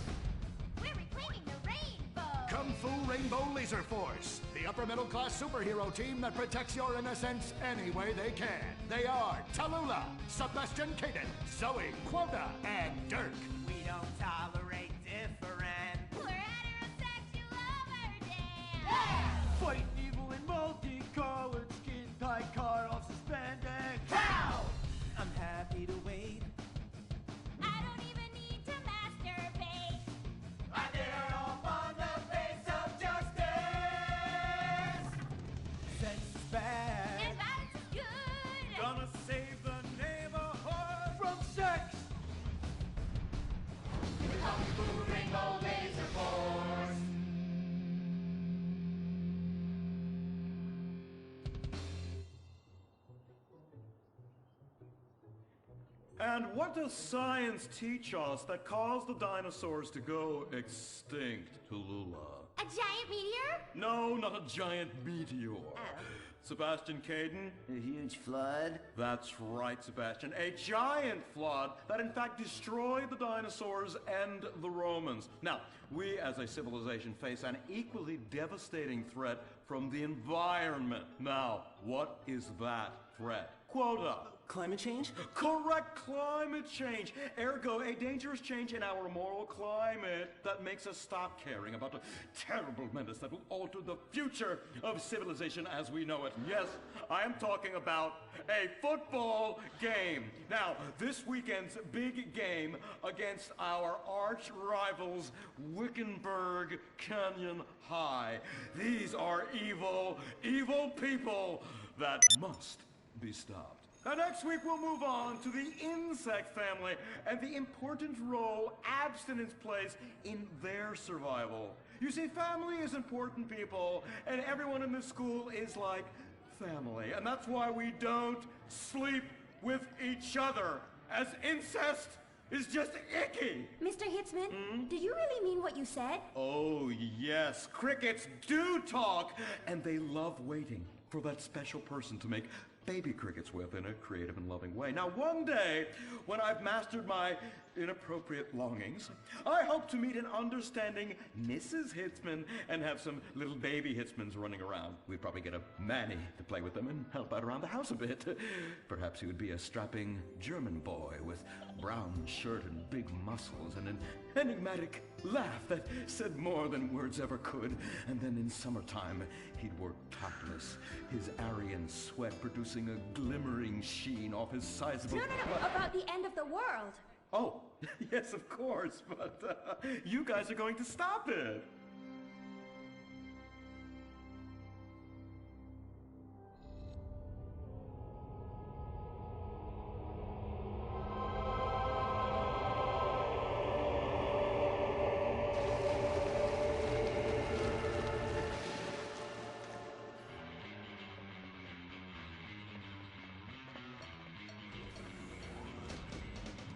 We're reclaiming the rainbow! Kung Fu Rainbow Laser Force, the upper middle class superhero team that protects your innocence any way they can. They are Tallulah, Sebastian Caden, Zoe, Quota, and Dirk. We don't tolerate different. We're heterosexual overdance! Yeah! Fighting evil in multicolored skin tight car off suspended. Cow! I'm happy to wait. I don't even need to masturbate. I dare off on the face of justice! Sex is bad. And violence is good! Gonna save the neighborhood from sex. Kung Fu Rainbow Laser Force! And what does science teach us that caused the dinosaurs to go extinct, Tallulah? A giant meteor? No, not a giant meteor. Sebastian Caden? A huge flood? That's right, Sebastian. A giant flood that in fact destroyed the dinosaurs and the Romans. Now, we as a civilization face an equally devastating threat from the environment. Now, what is that threat? Quota. Climate change? Correct, climate change. Ergo, a dangerous change in our moral climate that makes us stop caring about the terrible menace that will alter the future of civilization as we know it. Yes, I am talking about a football game. Now, this weekend's big game against our arch rivals, Wickenburg Canyon High. These are evil, evil people that must be stopped. Now, next week we'll move on to the insect family and the important role abstinence plays in their survival. You see, family is important, people, and everyone in this school is like family. And that's why we don't sleep with each other, as incest is just icky. Mr. Hitzman, did you really mean what you said? Oh, yes. Crickets do talk, and they love waiting for that special person to make baby crickets with in a creative and loving way. Now, one day, when I've mastered my inappropriate longings, I hope to meet an understanding Mrs. Hitzman and have some little baby Hitzmans running around. We'd probably get a Manny to play with them and help out around the house a bit. Perhaps he would be a strapping German boy with brown shirt and big muscles and an enigmatic laugh that said more than words ever could. And then in summertime, he'd work topless, his Aryan sweat producing a glimmering sheen off his sizable... No, about the end of the world. Oh, yes, of course, but you guys are going to stop it.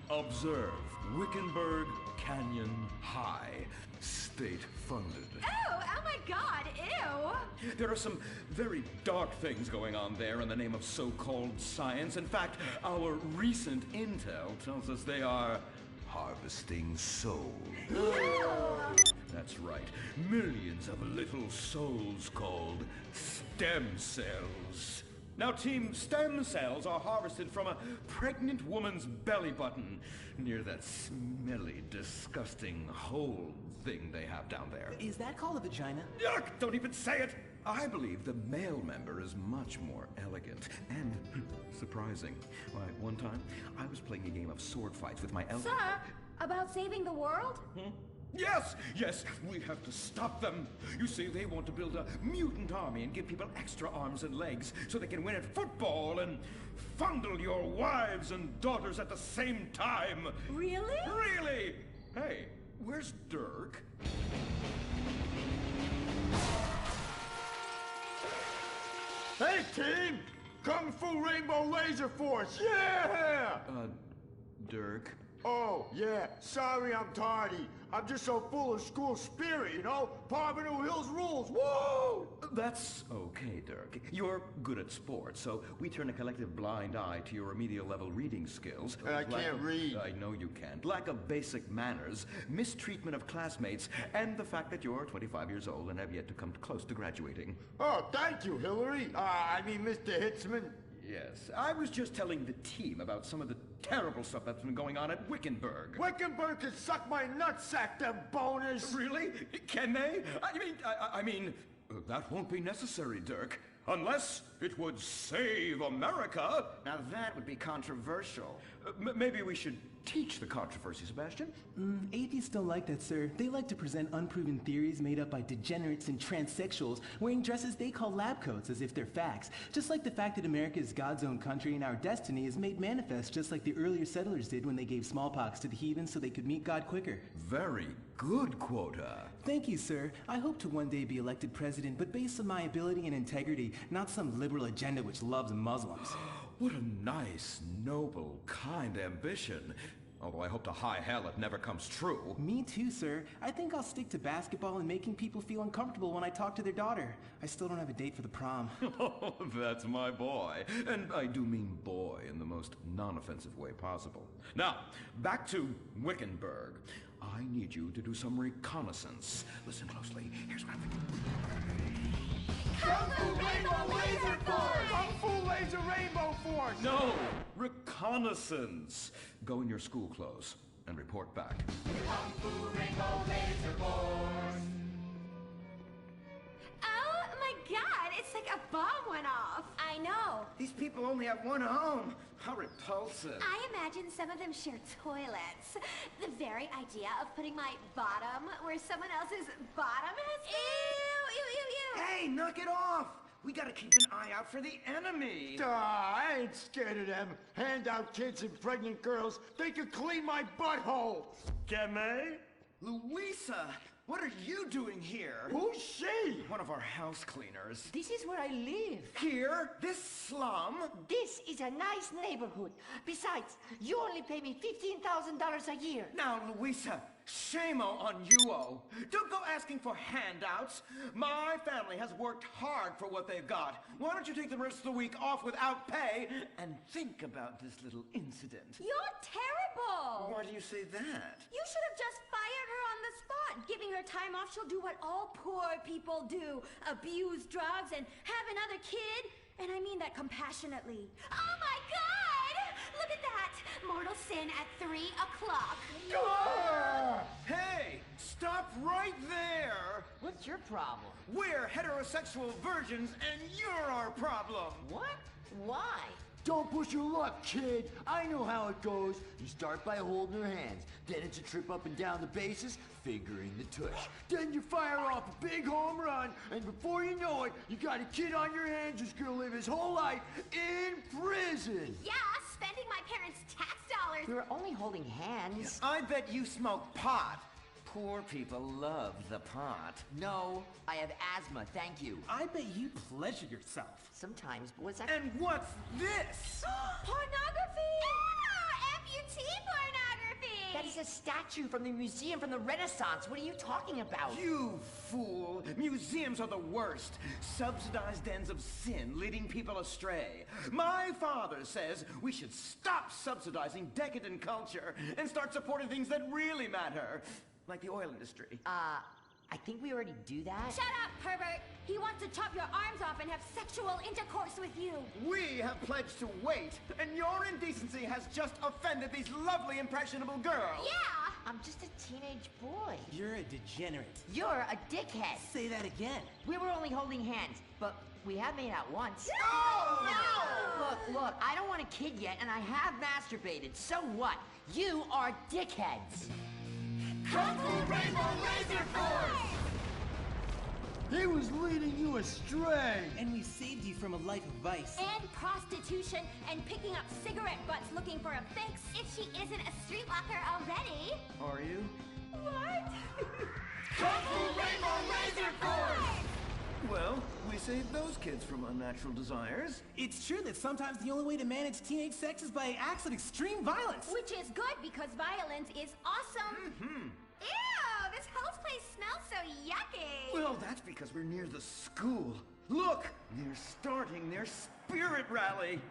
Observe Wickenburg Canyon High, state-funded. Oh my God, ew! There are some very dark things going on there in the name of so-called science. In fact, our recent intel tells us they are harvesting souls. That's right. Millions of little souls called stem cells. Now, Team Stem Cells are harvested from a pregnant woman's belly button near that smelly, disgusting hole thing they have down there. Is that called a vagina? Yuck! Don't even say it! I believe the male member is much more elegant and surprising. Why, one time, I was playing a game of sword fights with my Sir, about saving the world? Yes, we have to stop them. You see, they want to build a mutant army and give people extra arms and legs so they can win at football and fondle your wives and daughters at the same time. Really? Really! Hey, where's Dirk? Hey, team! Kung Fu Rainbow Laser Force, yeah! Dirk? Oh, yeah, sorry I'm tardy. I'm just so full of school spirit, you know? Parvenu Hills rules, woo! That's okay, Dirk. You're good at sports, so we turn a collective blind eye to your remedial level reading skills. And I can't read. I know you can't. Lack of basic manners, mistreatment of classmates, and the fact that you're 25 years old and have yet to come close to graduating. Oh, thank you, Hillary. I mean, Mr. Hitzman. Yes, I was just telling the team about some of the terrible stuff that's been going on at Wickenburg. Wickenburg can suck my nutsack, them boners! Really? Can they? I mean, that won't be necessary, Dirk. Unless it would save America. Now that would be controversial. Maybe we should teach the controversy, Sebastian. Atheists don't like that, sir. They like to present unproven theories made up by degenerates and transsexuals wearing dresses they call lab coats as if they're facts. Just like the fact that America is God's own country and our destiny is made manifest just like the earlier settlers did when they gave smallpox to the heathens so they could meet God quicker. Very good, Quota. Thank you, sir. I hope to one day be elected president, but based on my ability and integrity, not some liberal agenda which loves Muslims. What a nice, noble, kind ambition. Although I hope to high hell it never comes true. Me too, sir. I think I'll stick to basketball and making people feel uncomfortable when I talk to their daughter. I still don't have a date for the prom. Oh, that's my boy. And I do mean boy in the most non-offensive way possible. Now, back to Wickenburg. I need you to do some reconnaissance. Listen closely. Here's what I'm thinking. Kung Fu Rainbow Laser Force! Kung Fu Laser Rainbow Force! No! Reconnaissance. Go in your school clothes and report back. Kung Fu Rainbow Laser Force! Oh my God, it's like a bomb went off. I know. These people only have one home. How repulsive. I imagine some of them share toilets. The very idea of putting my bottom where someone else's bottom has been. Ew. Hey, knock it off. We gotta keep an eye out for the enemy. I ain't scared of them. Handout kids and pregnant girls. They could clean my butthole. Can they? Louisa, what are you doing here? Who's she? One of our house cleaners. This is where I live. Here? This slum? This is a nice neighborhood. Besides, you only pay me $15,000 a year. Now, Louisa, shame-o on you-o. Don't go asking for handouts. My family has worked hard for what they've got. Why don't you take the rest of the week off without pay and think about this little incident? You're terrible. Why do you say that? You should have just fired her on the spot. Giving her time off, she'll do what all poor people do. Abuse drugs and have another kid. And I mean that compassionately. Oh my God! Look at that! Mortal sin at 3 o'clock. Hey! Stop right there! What's your problem? We're heterosexual virgins and you're our problem! What? Why? Don't push your luck, kid. I know how it goes. You start by holding her hands. Then it's a trip up and down the bases, fingering the tush. Then you fire off a big home run, and before you know it, you got a kid on your hands who's gonna live his whole life in prison. Yeah, spending my parents' tax dollars. We were only holding hands. I bet you smoke pot. Poor people love the pot. No, I have asthma, thank you. I bet you pleasure yourself. Sometimes, but what's that? And what's this? Pornography! Amputee pornography! That is a statue from the museum from the Renaissance. What are you talking about? You fool! Museums are the worst. Subsidized dens of sin, leading people astray. My father says we should stop subsidizing decadent culture and start supporting things that really matter. Like the oil industry. I think we already do that. Shut up, pervert! He wants to chop your arms off and have sexual intercourse with you. We have pledged to wait, and your indecency has just offended these lovely, impressionable girls. Yeah! I'm just a teenage boy. You're a degenerate. You're a dickhead. Say that again. We were only holding hands, but we have made out once. No! Look, I don't want a kid yet, and I have masturbated. So what? You are dickheads. Kung Fu Rainbow Laser Force! He was leading you astray. And we saved you from a life of vice. And prostitution and picking up cigarette butts looking for a fix if she isn't a streetwalker already. Are you? What? Kung Fu Rainbow Laser Force! Well, we saved those kids from unnatural desires. It's true that sometimes the only way to manage teenage sex is by acts of extreme violence. Which is good because violence is awesome. Ew, this whole place smells so yucky. Well, that's because we're near the school. Look, they're starting their spirit rally.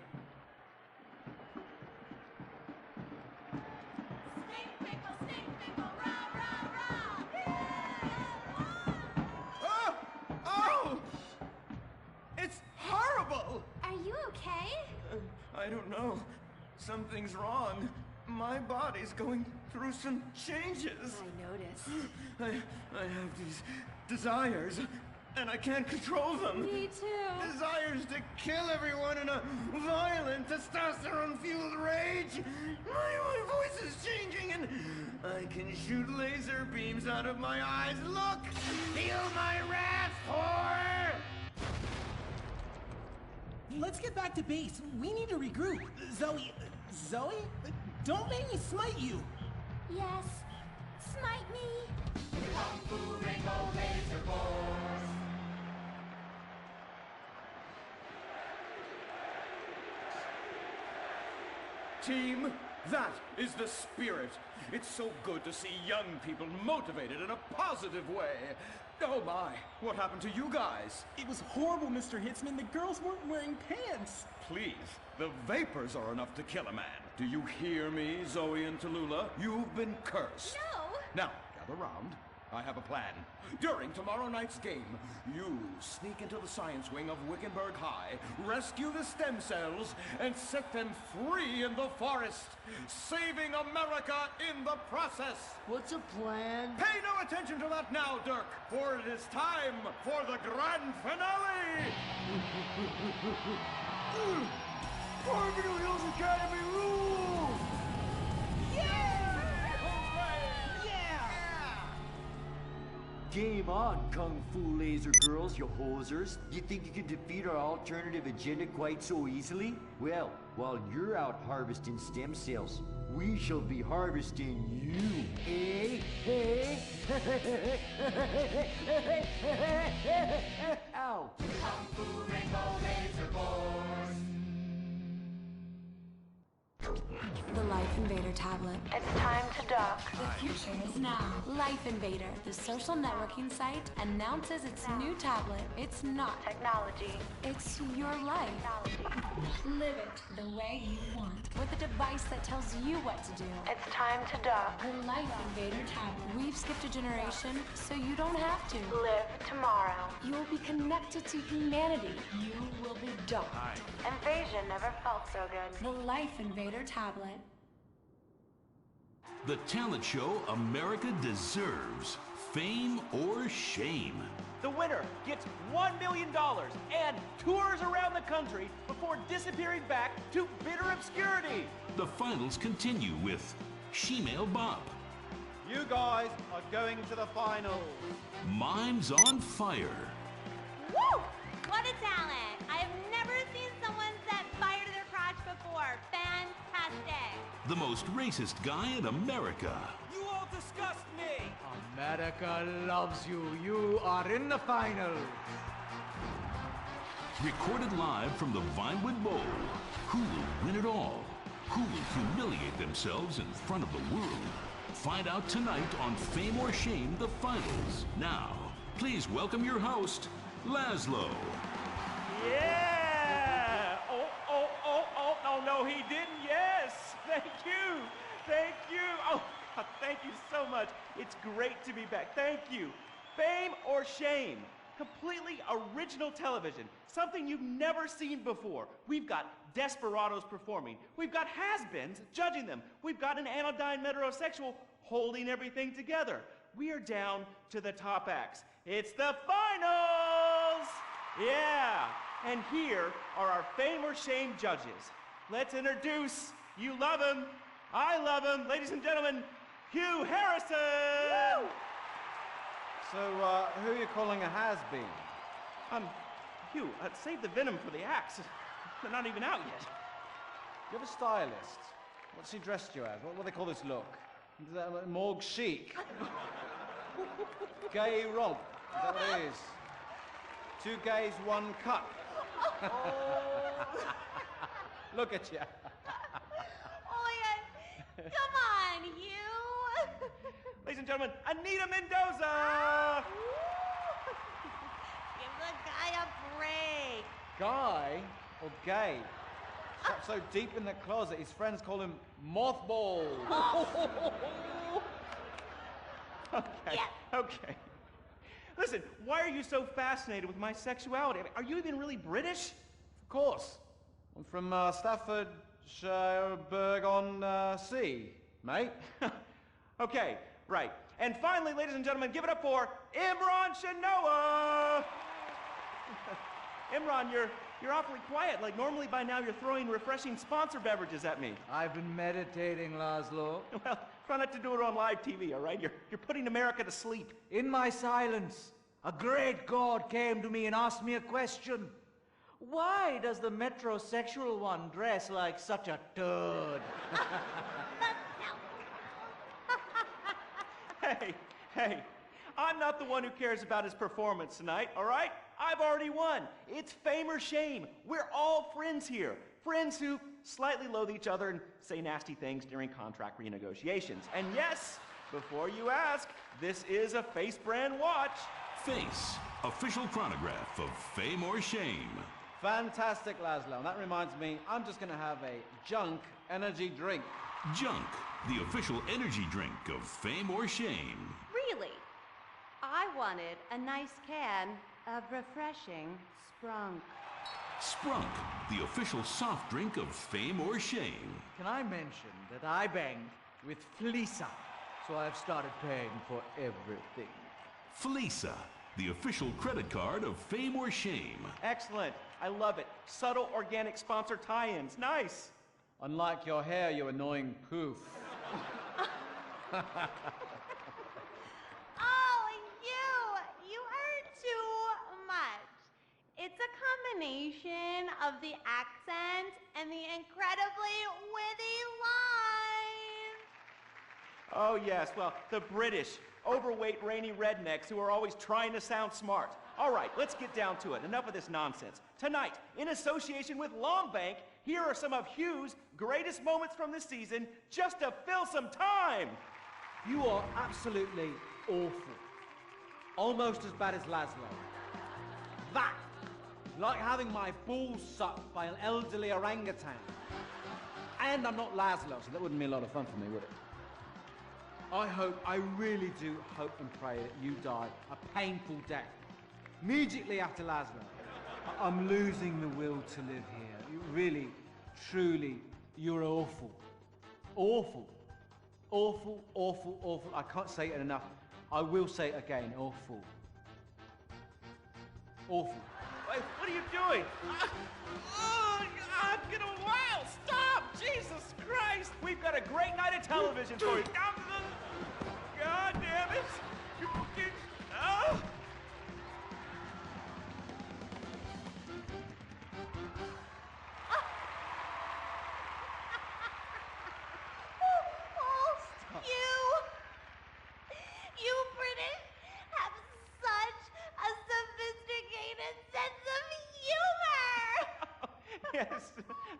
Are you okay? I don't know. Something's wrong. My body's going through some changes. I noticed. I have these desires, and I can't control them. Me too. Desires to kill everyone in a violent, testosterone-fueled rage. My voice is changing, and I can shoot laser beams out of my eyes. Look! Feel my wrath, whore! Let's get back to base. We need to regroup. Zoe? Don't make me smite you. Yes, smite me. Kung Fu Rainbow Laser Force! Team, that is the spirit. It's so good to see young people motivated in a positive way. Oh my, what happened to you guys? It was horrible, Mr. Hitzman. The girls weren't wearing pants. Please, the vapors are enough to kill a man. Do you hear me, Zoe and Tallulah? You've been cursed. No! Now, gather round. I have a plan. During tomorrow night's game, you sneak into the science wing of Wickenburg High, rescue the stem cells, and set them free in the forest, saving America in the process. What's a plan? Pay no attention to that now, Dirk, for it is time for the grand finale! Farmington Hills Academy rules! Game on, Kung Fu Laser Girls, you hosers. You think you can defeat our alternative agenda quite so easily? Well, while you're out harvesting stem cells, we shall be harvesting you, eh? Hey? Ow! Kung Fu Rainbow Laser Force! The Life Invader tablet. It's time to dock. The future is now. Life Invader, the social networking site, announces its new tablet. It's not technology. It's your life. Live it the way you want. With a device that tells you what to do. It's time to dock. The Life Invader tablet. We've skipped a generation, so you don't have to. Live tomorrow. You will be connected to humanity. You will be docked. Invasion never felt so good. The Life Invader tablet. The talent show America deserves. Fame or shame. The winner gets $1 million and tours around the country before disappearing back to bitter obscurity. The finals continue with Shemale Bop. You guys are going to the finals. Mimes on Fire. Woo! What a talent! I've never seen someone set fire to their crotch before. Fantastic! The most racist guy in America. You all disgust me! America loves you. You are in the finals. Recorded live from the Vinewood Bowl. Who will win it all? Who will humiliate themselves in front of the world? Find out tonight on Fame or Shame, the finals. Now, please welcome your host, Laszlo. Yeah! Oh, no, he didn't. Yes! Thank you! Thank you! Oh, God, thank you so much. It's great to be back. Thank you. Fame or Shame? Completely original television. Something you've never seen before. We've got desperados performing. We've got has-beens judging them. We've got an anodyne metrosexual holding everything together. We are down to the top acts. It's the finals! Yeah! And here are our Fame or Shame judges. Let's introduce, you love him, I love him, ladies and gentlemen, Hugh Harrison! Woo! So, who are you calling a has-been? Hugh, save the venom for the acts. They're not even out yet. You have a stylist. What's he dressed you as? What do they call this look? Is that like morgue chic? Gay romp. Is that what it is? 2 gays, 1 cup. Look at you. Oh my God. Come on, you. Ladies and gentlemen, Anita Mendoza! Give the guy a break. Guy or gay? Trapped so deep in the closet, his friends call him Mothball. Okay. Listen, why are you so fascinated with my sexuality? I mean, are you even really British? Of course. I'm from Staffordshire-on-Sea, mate. Okay, right. And finally, ladies and gentlemen, give it up for Imran Shinoa! Imran, you're awfully quiet. Like, normally by now you're throwing refreshing sponsor beverages at me. I've been meditating, Laszlo. Well, try not to do it on live TV, all right? You're putting America to sleep. In my silence, a great god came to me and asked me a question. Why does the metrosexual one dress like such a turd? Hey, I'm not the one who cares about his performance tonight, all right? I've already won. It's Fame or Shame. We're all friends here. Friends who slightly loathe each other and say nasty things during contract renegotiations. And yes, before you ask, this is a Face brand watch. Face, official chronograph of Fame or Shame. Fantastic, Laszlo. And that reminds me, I'm just going to have a junk energy drink. Junk, the official energy drink of Fame or Shame. Really? I wanted a nice can of refreshing Sprunk. Sprunk, the official soft drink of Fame or Shame. Can I mention that I banged with Fleesa, so I've started paying for everything. Fleesa, the official credit card of Fame or Shame. Excellent. I love it. Subtle organic sponsor tie-ins. Nice. Unlike your hair, you annoying poof. You heard too much. It's a combination of the accent and the incredibly witty lines. Oh, yes. Well, the British, overweight, rainy rednecks who are always trying to sound smart. All right, let's get down to it. Enough of this nonsense. Tonight, in association with Longbank, here are some of Hugh's greatest moments from this season, just to fill some time. You are absolutely awful. Almost as bad as Laszlo. That like having my balls sucked by an elderly orangutan. And I'm not Laszlo, so that wouldn't be a lot of fun for me, would it? I really do hope and pray that you die a painful death. Immediately after Laszlo. I'm losing the will to live here. You really, truly, you're awful. Awful. Awful, awful, awful. I can't say it enough. I will say it again. Awful. Awful. Wait, what are you doing? I'm gonna wow! Stop! Jesus Christ! We've got a great night of television for you. God damn it! Oh! You British have such a sophisticated sense of humor! Yes,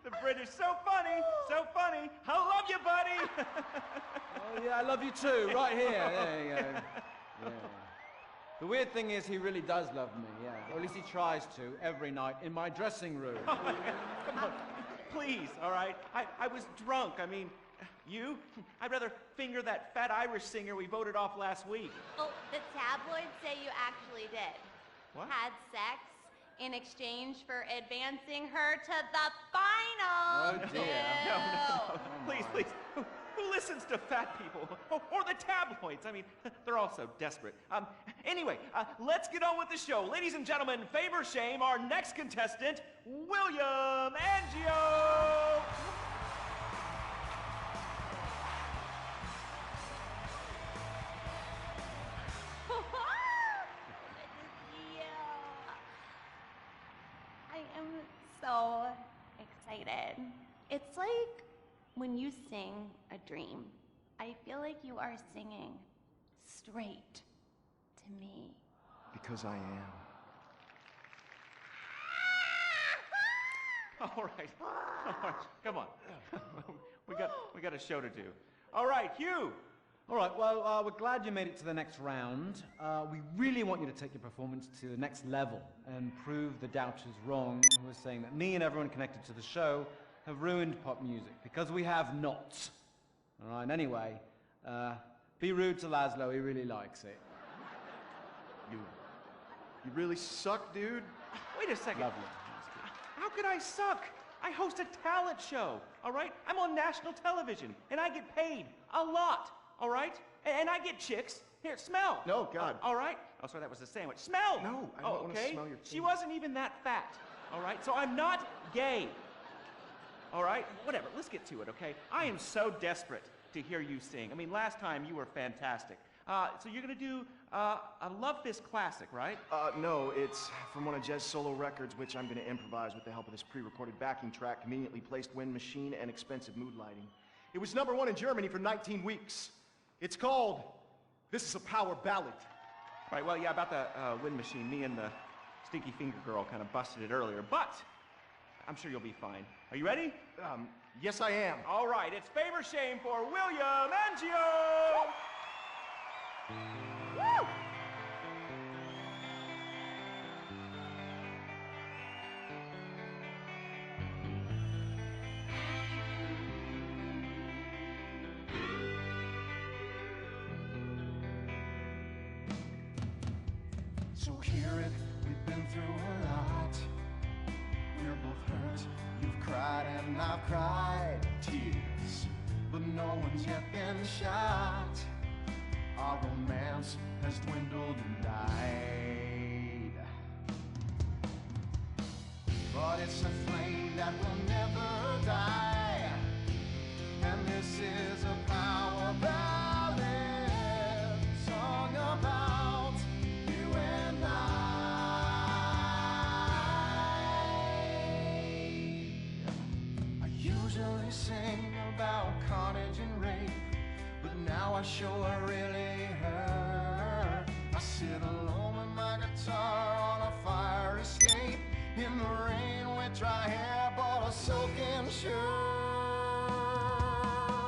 the British, so funny, so funny. I love you, buddy. Oh yeah, I love you too, right here. There you go. Yeah. The weird thing is he really does love me, yeah. Or at least he tries to, every night, in my dressing room. Come on, please, all right? I was drunk, I mean, you? I'd rather finger that fat Irish singer we voted off last week. Oh, the tabloids say you actually did. What? Had sex in exchange for advancing her to the final. Oh dear. No. Please. Who listens to fat people? Or the tabloids? I mean, they're all so desperate. Anyway, let's get on with the show. Ladies and gentlemen, favor shame, our next contestant, William Angio. I am so excited. It's like when you sing a dream. I feel like you are singing straight to me. Because I am. All right. Come on. we got a show to do. All right, Hugh. All right, well, we're glad you made it to the next round. We really want you to take your performance to the next level and prove the doubters wrong who are saying that me and everyone connected to the show have ruined pop music, because we have not. All right, anyway, be rude to Laszlo, he really likes it. You really suck, dude. Wait a second. Lovely. How could I suck? I host a talent show, all right? I'm on national television, and I get paid a lot, all right? And I get chicks. Here, smell. No, God. All right? Oh, sorry, that was the sandwich. Smell. No, I don't want to smell your She wasn't even that fat, all right? So I'm not gay. All right? Whatever, let's get to it, okay? I am so desperate to hear you sing. I mean, last time you were fantastic. So you're gonna do a Love Fist classic, right? No, it's from one of Jez's solo records, which I'm gonna improvise with the help of this pre-recorded backing track, conveniently placed wind machine and expensive mood lighting. It was #1 in Germany for 19 weeks. It's called This Is a Power Ballad. Right, well, yeah, about the wind machine, me and the Stinky Finger Girl kind of busted it earlier, but I'm sure you'll be fine. Are you ready? Yes, I am. All right, it's favor shame for William Angio! Woo! So hear it, we've been through a lot. We're both hurt, you've cried and I've cried tears, but no one's yet been shot. Our romance has dwindled and died, but it's a flame that will never die, and this is a power ballad song about you and I usually sing about carnage and rape, but now I sure really hurt. I sit alone with my guitar on a fire escape, in the rain with dry hair but a soaking shirt.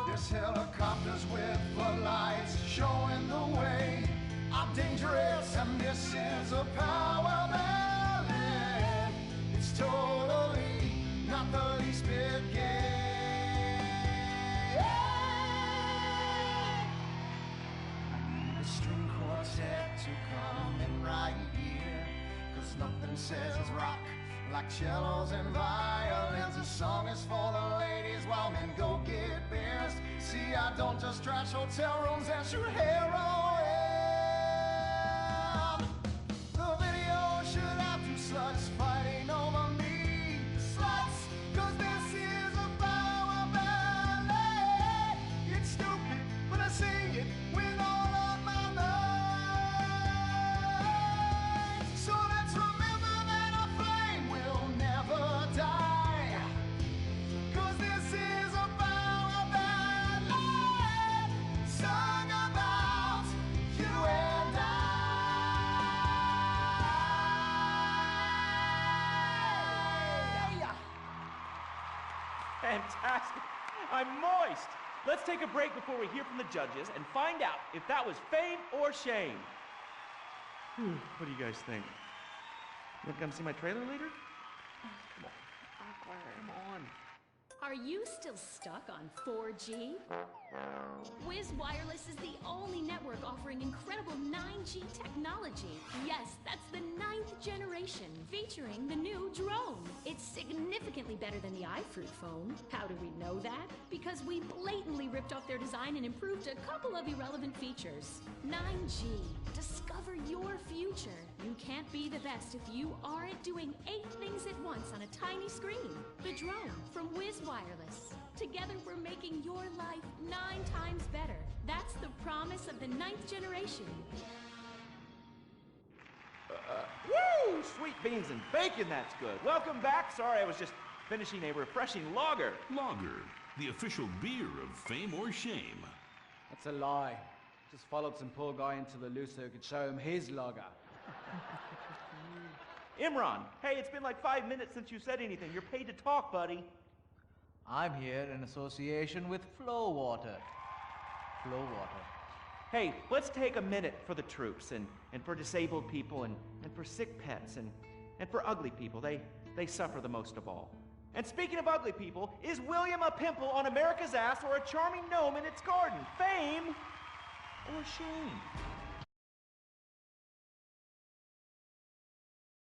There's helicopters with floodlights showing the way. I'm dangerous and this is a power ballad. totally not the least bit gay. I need a string quartet to come in right here, 'cause nothing says rock like cellos and violins. This song is for the ladies while men go get beers. See, I don't just trash hotel rooms and shoot heroin. The video should have two sluts fighting over me. Sluts, 'cause this is a power ballet. It's stupid, but I sing it with all of my might. So let's remember that our flame will never die. 'Cause this is a power ballet sung about you and I. Fantastic. I'm moist. Let's take a break before we hear from the judges and find out if that was fame or shame. What do you guys think? You want to come see my trailer later? Come on. Come on. Are you still stuck on 4G? Wiz Wireless is the only network offering incredible 9G technology. Yes, that's the 9th generation, featuring the new drone. It's significantly better than the iFruit phone. How do we know that? Because we blatantly ripped off their design and improved a couple of irrelevant features. 9G. Discover your future. You can't be the best if you aren't doing 8 things at once on a tiny screen. The drone from Wiz Wireless. Together we're making your life 9 times better. That's the promise of the 9th generation. Woo! Sweet beans and bacon, that's good. Welcome back. Sorry, I was just finishing a refreshing lager. Lager, the official beer of fame or shame. That's a lie. Just followed some poor guy into the loose so he could show him his lager. Imran, hey, it's been like 5 minutes since you said anything. You're paid to talk, buddy. I'm here in association with Flow Water. Flow Water. Hey, let's take a minute for the troops and for disabled people and for sick pets and for ugly people. They suffer the most of all. And speaking of ugly people, is William a pimple on America's ass or a charming gnome in its garden? Fame or shame?